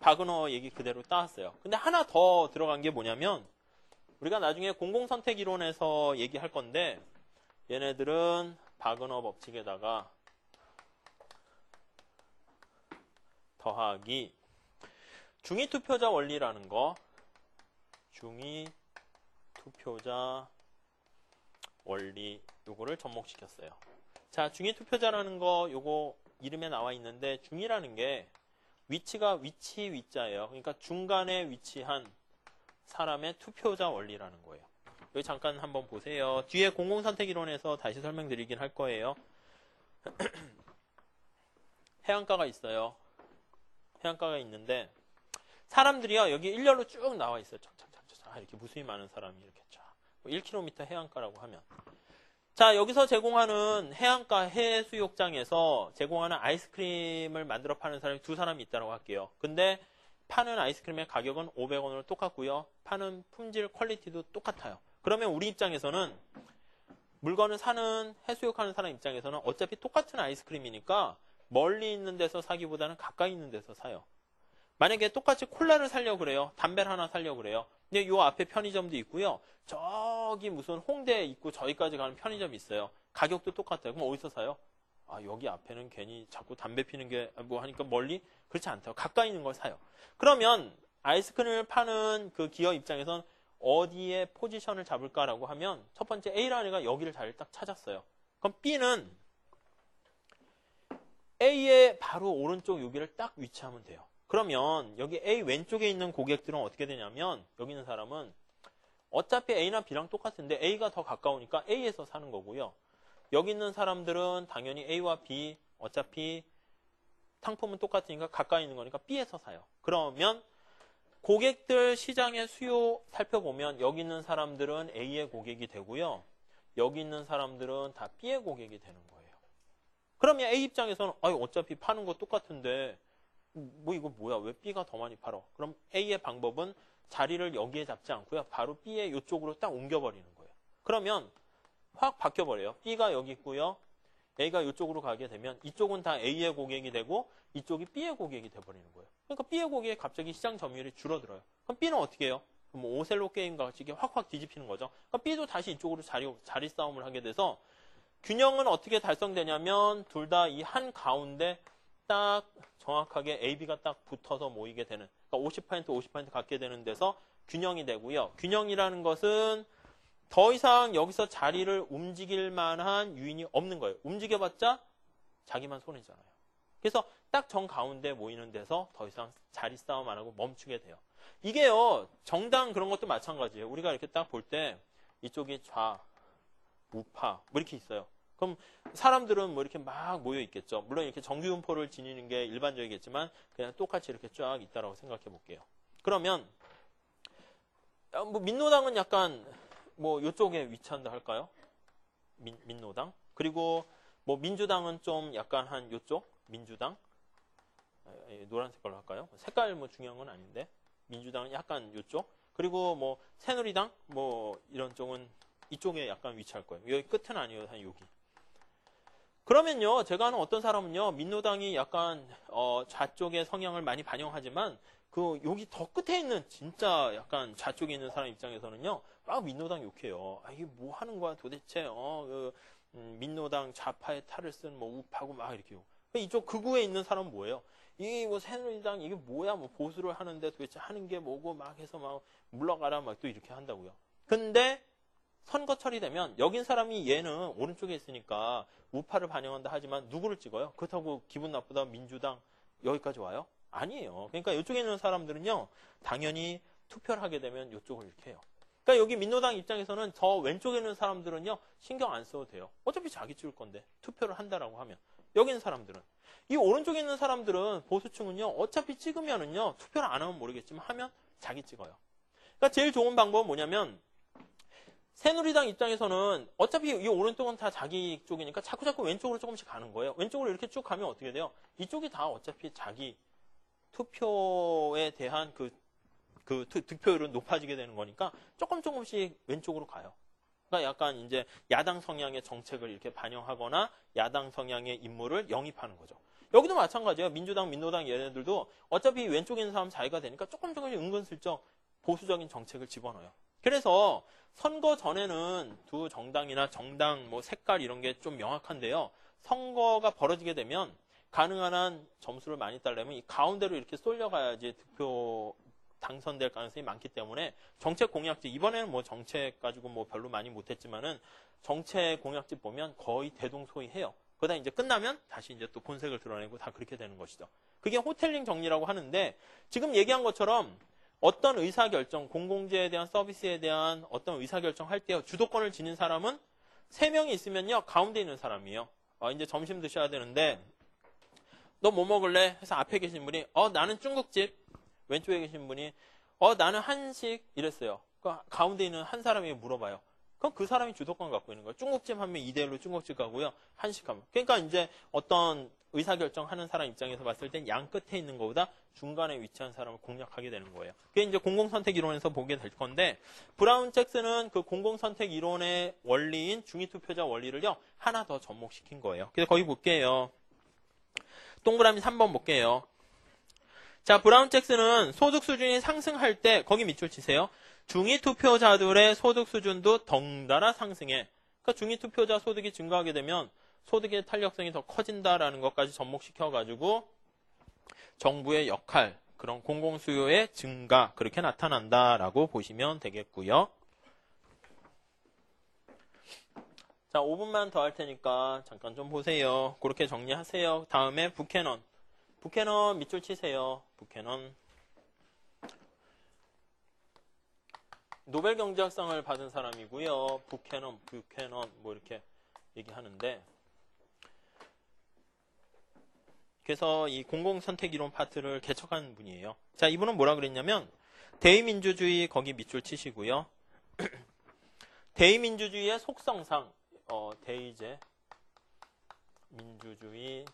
바그너 얘기 그대로 따왔어요. 근데 하나 더 들어간 게 뭐냐면 우리가 나중에 공공선택 이론에서 얘기할 건데 얘네들은 바그너 법칙에다가 더하기 중위투표자 원리라는 거 중위투표자 원리 요거를 접목시켰어요. 자, 중위투표자라는 거 요거 이름에 나와 있는데 중위라는 게 위치가 위자예요. 그러니까 중간에 위치한 사람의 투표자 원리라는 거예요. 여기 잠깐 한번 보세요. 뒤에 공공선택이론에서 다시 설명드리긴 할 거예요. 해안가가 있어요. 해안가가 있는데 사람들이요 여기 일렬로 쭉 나와 있어요. 이렇게 무수히 많은 사람이 이렇게 쫙 1km 해안가라고 하면 자 여기서 제공하는 해안가 해수욕장에서 제공하는 아이스크림을 만들어 파는 사람이 두 사람이 있다고 할게요. 근데 파는 아이스크림의 가격은 500원으로 똑같고요. 파는 품질 퀄리티도 똑같아요. 그러면 우리 입장에서는 물건을 사는 해수욕하는 사람 입장에서는 어차피 똑같은 아이스크림이니까 멀리 있는 데서 사기보다는 가까이 있는 데서 사요. 만약에 똑같이 콜라를 사려고 그래요. 담배를 하나 사려고 그래요. 근데 요 앞에 편의점도 있고요. 저기 무슨 홍대에 있고 저기까지 가는 편의점이 있어요. 가격도 똑같아요. 그럼 어디서 사요? 아, 여기 앞에는 괜히 자꾸 담배 피는 게 뭐 하니까 멀리? 그렇지 않다고. 가까이 있는 걸 사요. 그러면 아이스크림을 파는 그 기업 입장에선 어디에 포지션을 잡을까라고 하면 첫 번째 A라는 애가 여기를 자리를 딱 찾았어요. 그럼 B는 A의 바로 오른쪽 여기를 딱 위치하면 돼요. 그러면 여기 A 왼쪽에 있는 고객들은 어떻게 되냐면 여기 있는 사람은 어차피 A나 B랑 똑같은데 A가 더 가까우니까 A에서 사는 거고요. 여기 있는 사람들은 당연히 A와 B 어차피 상품은 똑같으니까 가까이 있는 거니까 B에서 사요. 그러면 고객들 시장의 수요 살펴보면 여기 있는 사람들은 A의 고객이 되고요. 여기 있는 사람들은 다 B의 고객이 되는 거예요. 그러면 A 입장에서는 어차피 파는 거 똑같은데 뭐 이거 뭐야? 왜 B가 더 많이 팔어? 그럼 A의 방법은 자리를 여기에 잡지 않고요. 바로 B의 이쪽으로 딱 옮겨버리는 거예요. 그러면 확 바뀌어버려요. B가 여기 있고요. A가 이쪽으로 가게 되면 이쪽은 다 A의 고객이 되고 이쪽이 B의 고객이 돼버리는 거예요. 그러니까 B의 고객이 갑자기 시장 점유율이 줄어들어요. 그럼 B는 어떻게 해요? 뭐 오셀로 게임과 같이 확확 뒤집히는 거죠. 그러니까 B도 다시 이쪽으로 자리 싸움을 하게 돼서 균형은 어떻게 달성되냐면 둘 다 이 한 가운데 딱 정확하게 A, B가 딱 붙어서 모이게 되는 그러니까 50% 갖게 되는 데서 균형이 되고요. 균형이라는 것은 더 이상 여기서 자리를 움직일 만한 유인이 없는 거예요. 움직여봤자 자기만 손해잖아요. 그래서 딱 정 가운데 모이는 데서 더 이상 자리 싸움 안 하고 멈추게 돼요. 이게요. 정당 그런 것도 마찬가지예요. 우리가 이렇게 딱 볼 때 이쪽이 좌, 우파 뭐 이렇게 있어요. 그럼 사람들은 뭐 이렇게 막 모여 있겠죠. 물론 이렇게 정규분포를 지니는 게 일반적이겠지만 그냥 똑같이 이렇게 쫙 있다라고 생각해 볼게요. 그러면 뭐 민노당은 약간 뭐 이쪽에 위치한다 할까요? 민노당. 그리고 뭐 민주당은 좀 약간 한 이쪽 민주당. 노란색 걸로 할까요? 색깔 뭐 중요한 건 아닌데 민주당은 약간 이쪽. 그리고 뭐 새누리당 뭐 이런 쪽은 이쪽에 약간 위치할 거예요. 여기 끝은 아니에요. 한 여기. 그러면요, 제가 아는 어떤 사람은요, 민노당이 약간 좌쪽의 성향을 많이 반영하지만 그 여기 더 끝에 있는 진짜 약간 좌쪽에 있는 사람 입장에서는요, 막 민노당 욕해요. 이게 뭐 하는 거야 도대체? 민노당 좌파의 탈을 쓴 뭐 우파고 막 이렇게 욕. 이쪽 극우에 있는 사람은 뭐예요? 이게 뭐 새누리당 이게 뭐야? 뭐 보수를 하는데 도대체 하는 게 뭐고 막 해서 막 물러가라 막 또 이렇게 한다고요. 근데 선거철이 되면 여긴 사람이 얘는 오른쪽에 있으니까 우파를 반영한다 하지만 누구를 찍어요? 그렇다고 기분 나쁘다 민주당 여기까지 와요? 아니에요. 그러니까 이쪽에 있는 사람들은요. 당연히 투표를 하게 되면 이쪽을 이렇게 해요. 그러니까 여기 민노당 입장에서는 저 왼쪽에 있는 사람들은요. 신경 안 써도 돼요. 어차피 자기 찍을 건데 투표를 한다라고 하면. 여기 있는 사람들은. 이 오른쪽에 있는 사람들은 보수층은요. 어차피 찍으면은요. 투표를 안 하면 모르겠지만 하면 자기 찍어요. 그러니까 제일 좋은 방법은 뭐냐면 새누리당 입장에서는 어차피 이 오른쪽은 다 자기 쪽이니까 자꾸 왼쪽으로 조금씩 가는 거예요. 왼쪽으로 이렇게 쭉 가면 어떻게 돼요? 이쪽이 다 어차피 자기 투표에 대한 그 득표율은 높아지게 되는 거니까 조금씩 왼쪽으로 가요. 그러니까 약간 이제 야당 성향의 정책을 이렇게 반영하거나 야당 성향의 인물을 영입하는 거죠. 여기도 마찬가지예요. 민주당, 민노당 얘네들도 어차피 왼쪽에 있는 사람 자기가 되니까 조금씩 은근슬쩍 보수적인 정책을 집어넣어요. 그래서 선거 전에는 두 정당이나 정당 뭐 색깔 이런 게 좀 명확한데요. 선거가 벌어지게 되면 가능한 한 점수를 많이 따려면 이 가운데로 이렇게 쏠려가야지 득표 당선될 가능성이 많기 때문에 정책 공약집 이번에는 뭐 정책 가지고 뭐 별로 많이 못했지만은 정책 공약집 보면 거의 대동소이해요. 그러다 이제 끝나면 다시 이제 또 본색을 드러내고 다 그렇게 되는 것이죠. 그게 호텔링 정리라고 하는데 지금 얘기한 것처럼 어떤 의사결정, 공공재에 대한 서비스에 대한 어떤 의사결정 할 때 주도권을 지닌 사람은 3명이 있으면요. 가운데 있는 사람이에요. 이제 점심 드셔야 되는데 너 뭐 먹을래? 해서 앞에 계신 분이 나는 중국집. 왼쪽에 계신 분이 나는 한식 이랬어요. 그러니까 가운데 있는 한 사람이 물어봐요. 그럼 그 사람이 주도권 갖고 있는 거예요. 중국집 하면 2대1로 중국집 가고요. 한식 하면. 그러니까 이제 어떤 의사결정하는 사람 입장에서 봤을 땐 양 끝에 있는 것보다 중간에 위치한 사람을 공략하게 되는 거예요. 그게 이제 공공선택 이론에서 보게 될 건데, 브라운 잭슨은 그 공공선택 이론의 원리인 중위투표자 원리를요, 하나 더 접목시킨 거예요. 그래서 거기 볼게요. 동그라미 3번 볼게요. 자, 브라운 잭슨은 소득 수준이 상승할 때, 거기 밑줄 치세요. 중위투표자들의 소득 수준도 덩달아 상승해. 그러니까 중위투표자 소득이 증가하게 되면 소득의 탄력성이 더 커진다라는 것까지 접목시켜가지고 정부의 역할, 그런 공공수요의 증가, 그렇게 나타난다라고 보시면 되겠고요. 자, 5분만 더 할 테니까 잠깐 좀 보세요. 그렇게 정리하세요. 다음에 부캐넌. 부캐넌 밑줄 치세요. 부캐넌. 노벨 경제학상을 받은 사람이고요. 부캐넌 뭐 이렇게 얘기하는데, 그래서 이 공공선택 이론 파트를 개척한 분이에요. 자, 이분은 뭐라 그랬냐면 대의민주주의 거기 밑줄 치시고요. 대의민주주의의 속성상 대의제 민주주의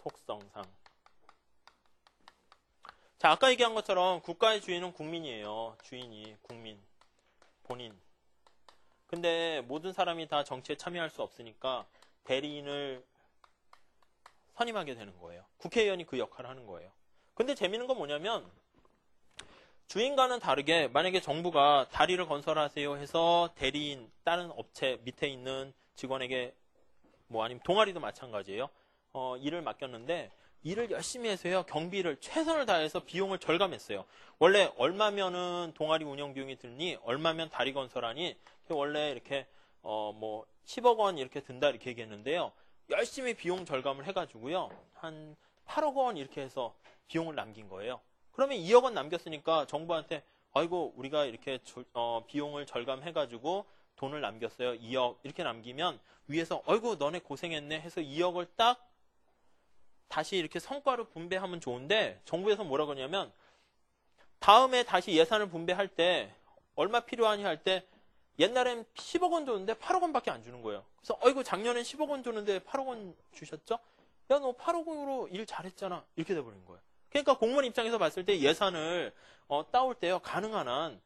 속성상. 자, 아까 얘기한 것처럼 국가의 주인은 국민이에요. 주인이 국민, 본인. 근데 모든 사람이 다 정치에 참여할 수 없으니까 대리인을 선임하게 되는 거예요. 국회의원이 그 역할을 하는 거예요. 근데 재밌는 건 뭐냐면 주인과는 다르게 만약에 정부가 다리를 건설하세요 해서 대리인, 다른 업체 밑에 있는 직원에게 뭐 아니면 동아리도 마찬가지예요. 일을 맡겼는데 일을 열심히 해서요. 경비를 최선을 다해서 비용을 절감했어요. 원래 얼마면은 동아리 운영 비용이 드니 얼마면 다리 건설하니 원래 이렇게 뭐 10억 원 이렇게 든다 이렇게 얘기했는데요. 열심히 비용 절감을 해가지고요. 한 8억 원 이렇게 해서 비용을 남긴 거예요. 그러면 2억 원 남겼으니까 정부한테 아이고 우리가 이렇게 비용을 절감해가지고 돈을 남겼어요. 2억 이렇게 남기면 위에서 아이고 너네 고생했네 해서 2억을 딱 다시 이렇게 성과로 분배하면 좋은데 정부에서 뭐라 그러냐면 다음에 다시 예산을 분배할 때 얼마 필요하니 할 때 옛날엔 10억 원 줬는데 8억 원밖에 안 주는 거예요. 그래서 어이구 작년엔 10억 원 줬는데 8억 원 주셨죠? 야 너 8억 원으로 일 잘했잖아. 이렇게 돼버린 거예요. 그러니까 공무원 입장에서 봤을 때 예산을 따올 때요. 가능한 한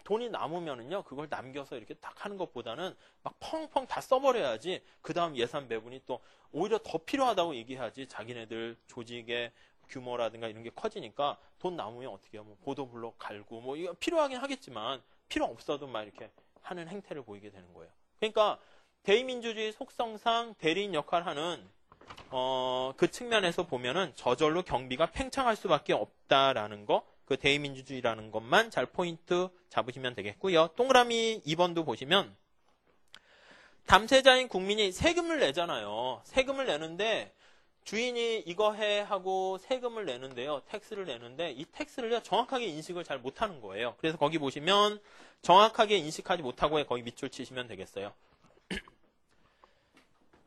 돈이 남으면은요. 그걸 남겨서 이렇게 딱 하는 것보다는 막 펑펑 다 써버려야지 그 다음 예산 배분이 또 오히려 더 필요하다고 얘기해야지 자기네들 조직의 규모라든가 이런 게 커지니까 돈 남으면 어떻게 해요? 뭐 보도블록 갈고 뭐 이거 필요하긴 하겠지만 필요 없어도 막 이렇게 하는 행태를 보이게 되는 거예요. 그러니까 대의민주주의 속성상 대리인 역할을 하는 그 측면에서 보면은 저절로 경비가 팽창할 수밖에 없다라는 거, 그 대의민주주의라는 것만 잘 포인트 잡으시면 되겠고요. 동그라미 2번도 보시면 담세자인 국민이 세금을 내잖아요. 세금을 내는데 주인이 이거 해 하고 세금을 내는데요. 텍스를 내는데 이 텍스를요 정확하게 인식을 잘 못하는 거예요. 그래서 거기 보시면 정확하게 인식하지 못하고 거기 밑줄 치시면 되겠어요.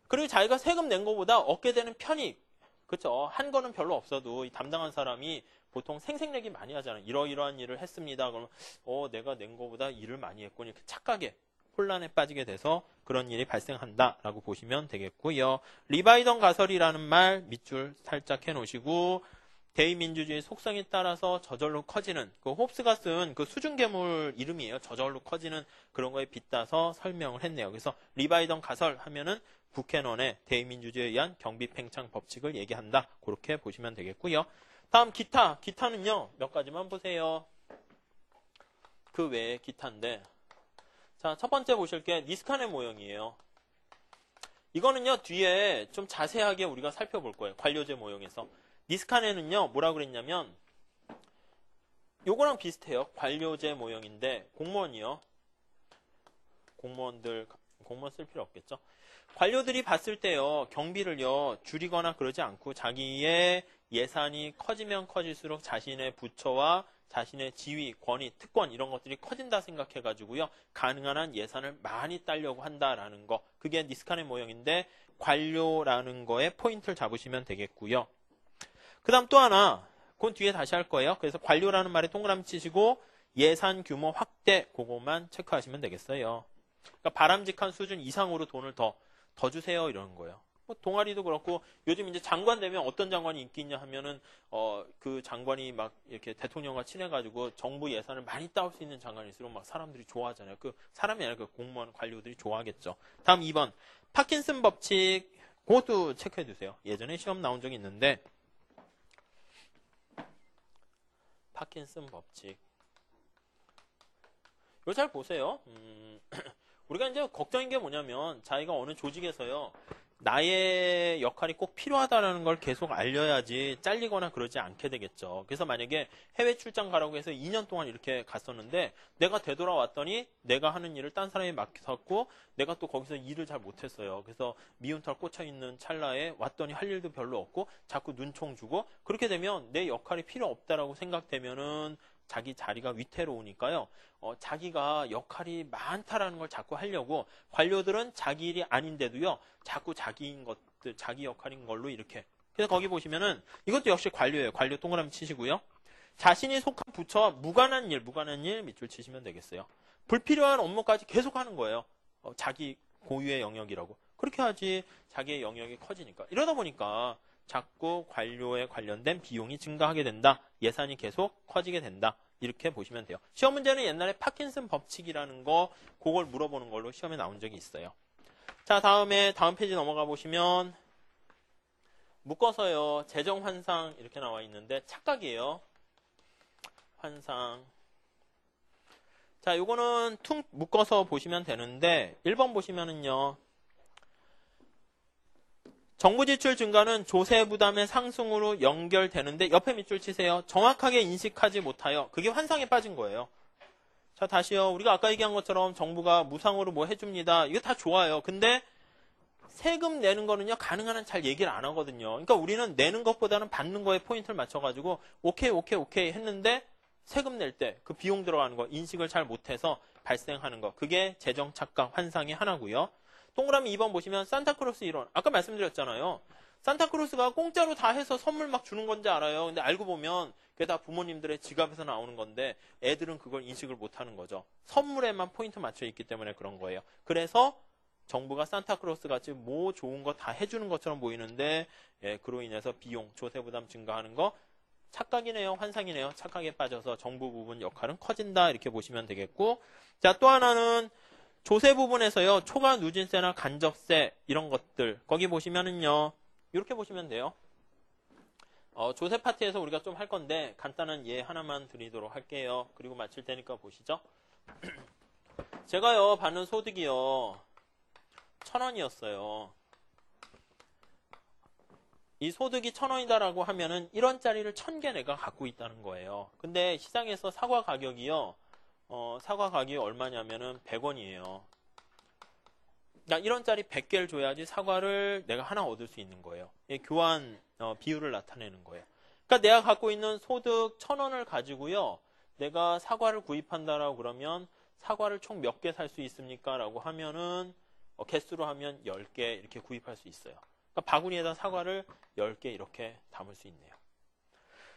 그리고 자기가 세금 낸 것보다 얻게 되는 편익, 그렇죠? 한 거는 별로 없어도 이 담당한 사람이 보통 생색내기 많이 하잖아요. 이러이러한 일을 했습니다. 그러면 내가 낸 것보다 일을 많이 했군요. 이렇게 착각에 혼란에 빠지게 돼서 그런 일이 발생한다라고 보시면 되겠고요. 리바이던 가설이라는 말 밑줄 살짝 해놓으시고 대의민주주의 속성에 따라서 저절로 커지는 그 홉스가 쓴 그 수중괴물 이름이에요. 저절로 커지는 그런 거에 빗따서 설명을 했네요. 그래서 리바이던 가설 하면은 부캐넌의 대의민주주의에 의한 경비 팽창 법칙을 얘기한다. 그렇게 보시면 되겠고요. 다음 기타는요. 몇 가지만 보세요. 그 외에 기타인데 자, 첫 번째 보실 게 니스칸의 모형이에요. 이거는요. 뒤에 좀 자세하게 우리가 살펴볼 거예요. 관료제 모형에서. 니스칸에는요. 뭐라 그랬냐면 요거랑 비슷해요. 관료제 모형인데 공무원이요. 공무원 쓸 필요 없겠죠. 관료들이 봤을 때요. 경비를요. 줄이거나 그러지 않고 자기의 예산이 커지면 커질수록 자신의 부처와 자신의 지위, 권위, 특권 이런 것들이 커진다 생각해가지고요. 가능한 한 예산을 많이 따려고 한다라는 거. 그게 니스칸의 모형인데 관료라는 거에 포인트를 잡으시면 되겠고요. 그 다음 또 하나. 그건 뒤에 다시 할 거예요. 그래서 관료라는 말에 동그라미 치시고 예산 규모 확대 그거만 체크하시면 되겠어요. 그러니까 바람직한 수준 이상으로 돈을 더 주세요 이러는 거예요. 뭐 동아리도 그렇고 요즘 이제 장관 되면 어떤 장관이 인기 있냐 하면은 그 장관이 막 이렇게 대통령과 친해가지고 정부 예산을 많이 따올 수 있는 장관일수록 막 사람들이 좋아하잖아요. 그 사람이 아니라 그 공무원 관료들이 좋아하겠죠. 다음 2번 파킨슨 법칙 그것도 체크해 두세요. 예전에 시험 나온 적이 있는데 파킨슨 법칙 이거 잘 보세요. 우리가 이제 걱정인 게 뭐냐면 자기가 어느 조직에서요. 나의 역할이 꼭 필요하다는 걸 계속 알려야지 잘리거나 그러지 않게 되겠죠. 그래서 만약에 해외 출장 가라고 해서 2년 동안 이렇게 갔었는데 내가 되돌아왔더니 내가 하는 일을 딴 사람이 맡겼고 내가 또 거기서 일을 잘 못했어요. 그래서 미운 털 꽂혀있는 찰나에 왔더니 할 일도 별로 없고 자꾸 눈총 주고 그렇게 되면 내 역할이 필요 없다라고 생각되면은 자기 자리가 위태로우니까요. 자기가 역할이 많다라는 걸 자꾸 하려고 관료들은 자기 일이 아닌데도요. 자꾸 자기인 것들, 자기 역할인 걸로 이렇게. 그래서 거기 보시면은 이것도 역시 관료예요. 관료 동그라미 치시고요. 자신이 속한 부처와 무관한 일 밑줄 치시면 되겠어요. 불필요한 업무까지 계속 하는 거예요. 자기 고유의 영역이라고. 그렇게 하지 자기의 영역이 커지니까. 이러다 보니까 자꾸 관료에 관련된 비용이 증가하게 된다. 예산이 계속 커지게 된다. 이렇게 보시면 돼요. 시험 문제는 옛날에 파킨슨 법칙이라는 거 그걸 물어보는 걸로 시험에 나온 적이 있어요. 자, 다음 페이지 넘어가 보시면 묶어서요. 재정 환상 이렇게 나와 있는데 착각이에요. 환상. 자, 요거는 퉁 묶어서 보시면 되는데 1번 보시면은요. 정부 지출 증가는 조세 부담의 상승으로 연결되는데 옆에 밑줄 치세요. 정확하게 인식하지 못하여. 그게 환상에 빠진 거예요. 자, 다시요. 우리가 아까 얘기한 것처럼 정부가 무상으로 뭐 해줍니다. 이거 다 좋아요. 근데 세금 내는 거는요. 가능한 한 잘 얘기를 안 하거든요. 그러니까 우리는 내는 것보다는 받는 거에 포인트를 맞춰가지고 오케이 했는데 세금 낼 때 그 비용 들어가는 거 인식을 잘 못해서 발생하는 거. 그게 재정 착각 환상의 하나고요. 동그라미 2번 보시면 산타크로스 이론. 아까 말씀드렸잖아요. 산타크로스가 공짜로 다 해서 선물 막 주는 건지 알아요. 근데 알고 보면 그게 다 부모님들의 지갑에서 나오는 건데 애들은 그걸 인식을 못하는 거죠. 선물에만 포인트 맞춰 있기 때문에 그런 거예요. 그래서 정부가 산타크로스 같이 뭐 좋은 거 다 해주는 것처럼 보이는데 그로 인해서 비용, 조세 부담 증가하는 거 착각이네요. 환상이네요. 착각에 빠져서 정부 부분 역할은 커진다. 이렇게 보시면 되겠고 자, 또 하나는 조세 부분에서요. 초과 누진세나 간접세 이런 것들 거기 보시면은요. 이렇게 보시면 돼요. 조세 파트에서 우리가 좀 할 건데 간단한 예 하나만 드리도록 할게요. 그리고 마칠 테니까 보시죠. 제가요. 받는 소득이요. 1,000원이었어요. 이 소득이 1,000원이다라고 하면은 1원짜리를 1,000개 내가 갖고 있다는 거예요. 근데 시장에서 사과 가격이요. 사과 가격이 얼마냐면은 100원이에요. 그러니까 1원짜리 100개를 줘야지 사과를 내가 하나 얻을 수 있는 거예요. 교환 비율을 나타내는 거예요. 그러니까 내가 갖고 있는 소득 1,000원을 가지고요. 내가 사과를 구입한다라고 그러면 사과를 총 몇 개 살 수 있습니까? 라고 하면은 개수로 하면 10개 이렇게 구입할 수 있어요. 그러니까 바구니에다 사과를 10개 이렇게 담을 수 있네요.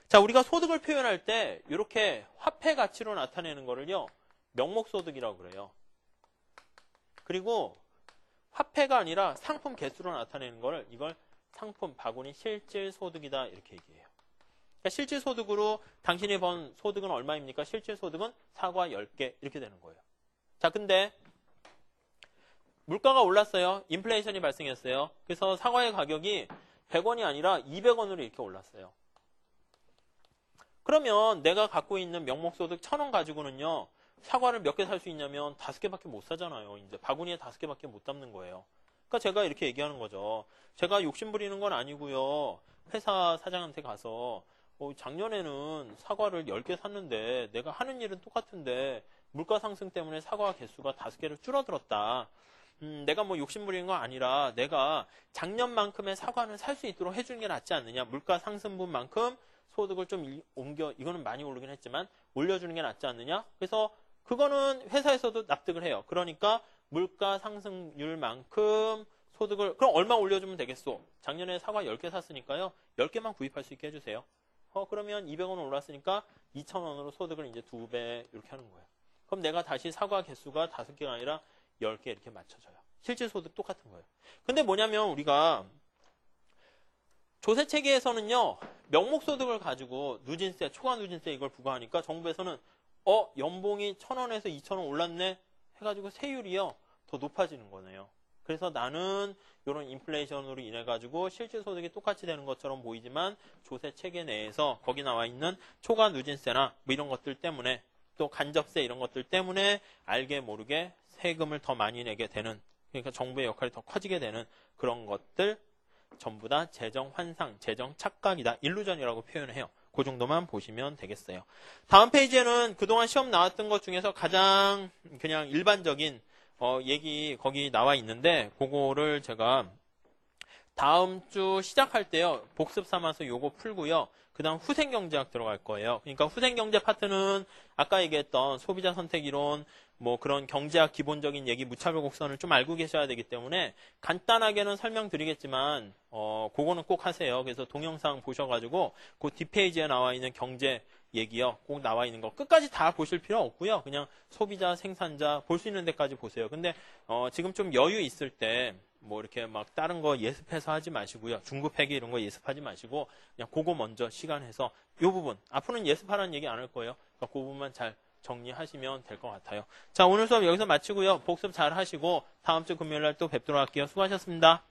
자, 우리가 소득을 표현할 때 이렇게 화폐 가치로 나타내는 거를요. 명목소득이라고 그래요. 그리고 화폐가 아니라 상품 개수로 나타내는 거를 이걸 상품 바구니 실질소득이다 이렇게 얘기해요. 그러니까 실질소득으로 당신이 번 소득은 얼마입니까? 실질소득은 사과 10개 이렇게 되는 거예요. 자, 근데 물가가 올랐어요. 인플레이션이 발생했어요. 그래서 사과의 가격이 100원이 아니라 200원으로 이렇게 올랐어요. 그러면 내가 갖고 있는 명목소득 1,000원 가지고는요. 사과를 몇 개 살 수 있냐면 5개밖에 못 사잖아요. 이제 바구니에 5개밖에 못 담는 거예요. 그러니까 제가 이렇게 얘기하는 거죠. 제가 욕심 부리는 건 아니고요. 회사 사장한테 가서 작년에는 사과를 10개 샀는데 내가 하는 일은 똑같은데 물가 상승 때문에 사과 개수가 5개를 줄어들었다. 내가 뭐 욕심 부리는 건 아니라 내가 작년만큼의 사과는 살 수 있도록 해주는 게 낫지 않느냐. 물가 상승분만큼 소득을 좀 이거는 많이 오르긴 했지만 올려주는 게 낫지 않느냐. 그래서 그거는 회사에서도 납득을 해요. 그러니까 물가 상승률만큼 소득을 그럼 얼마 올려주면 되겠소? 작년에 사과 10개 샀으니까요. 10개만 구입할 수 있게 해주세요. 그러면 200원 올랐으니까 2,000원으로 소득을 이제 2배 이렇게 하는 거예요. 그럼 내가 다시 사과 개수가 5개가 아니라 10개 이렇게 맞춰져요. 실질 소득 똑같은 거예요. 근데 뭐냐면 우리가 조세 체계에서는요, 명목소득을 가지고 누진세, 초과 누진세 이걸 부과하니까 정부에서는 연봉이 1,000원에서 2,000원 올랐네 해가지고 세율이요 더 높아지는 거네요. 그래서 나는 이런 인플레이션으로 인해 가지고 실질 소득이 똑같이 되는 것처럼 보이지만 조세 체계 내에서 거기 나와 있는 초과 누진세나 뭐 이런 것들 때문에 또 간접세 이런 것들 때문에 알게 모르게 세금을 더 많이 내게 되는, 그러니까 정부의 역할이 더 커지게 되는 그런 것들 전부 다 재정 환상, 재정 착각이다. 일루전이라고 표현을 해요. 그 정도만 보시면 되겠어요. 다음 페이지에는 그동안 시험 나왔던 것 중에서 가장 그냥 일반적인 얘기 거기 나와 있는데 그거를 제가 다음 주 시작할 때요. 복습 삼아서 요거 풀고요. 그 다음 후생경제학 들어갈 거예요. 그러니까 후생경제 파트는 아까 얘기했던 소비자 선택 이론, 뭐 그런 경제학 기본적인 얘기 무차별 곡선을 좀 알고 계셔야 되기 때문에 간단하게는 설명드리겠지만 그거는 꼭 하세요. 그래서 동영상 보셔가지고 그 뒷페이지에 나와 있는 경제 얘기요. 꼭 나와 있는 거 끝까지 다 보실 필요 없고요. 그냥 소비자, 생산자 볼 수 있는 데까지 보세요. 근데 지금 좀 여유 있을 때 뭐 이렇게 막 다른 거 예습해서 하지 마시고요. 중급회계 이런 거 예습하지 마시고 그냥 그거 먼저 시간해서 이 부분 앞으로는 예습하라는 얘기 안 할 거예요. 그러니까 그 부분만 잘 정리하시면 될 것 같아요. 자, 오늘 수업 여기서 마치고요. 복습 잘 하시고 다음 주 금요일 날 또 뵙도록 할게요. 수고하셨습니다.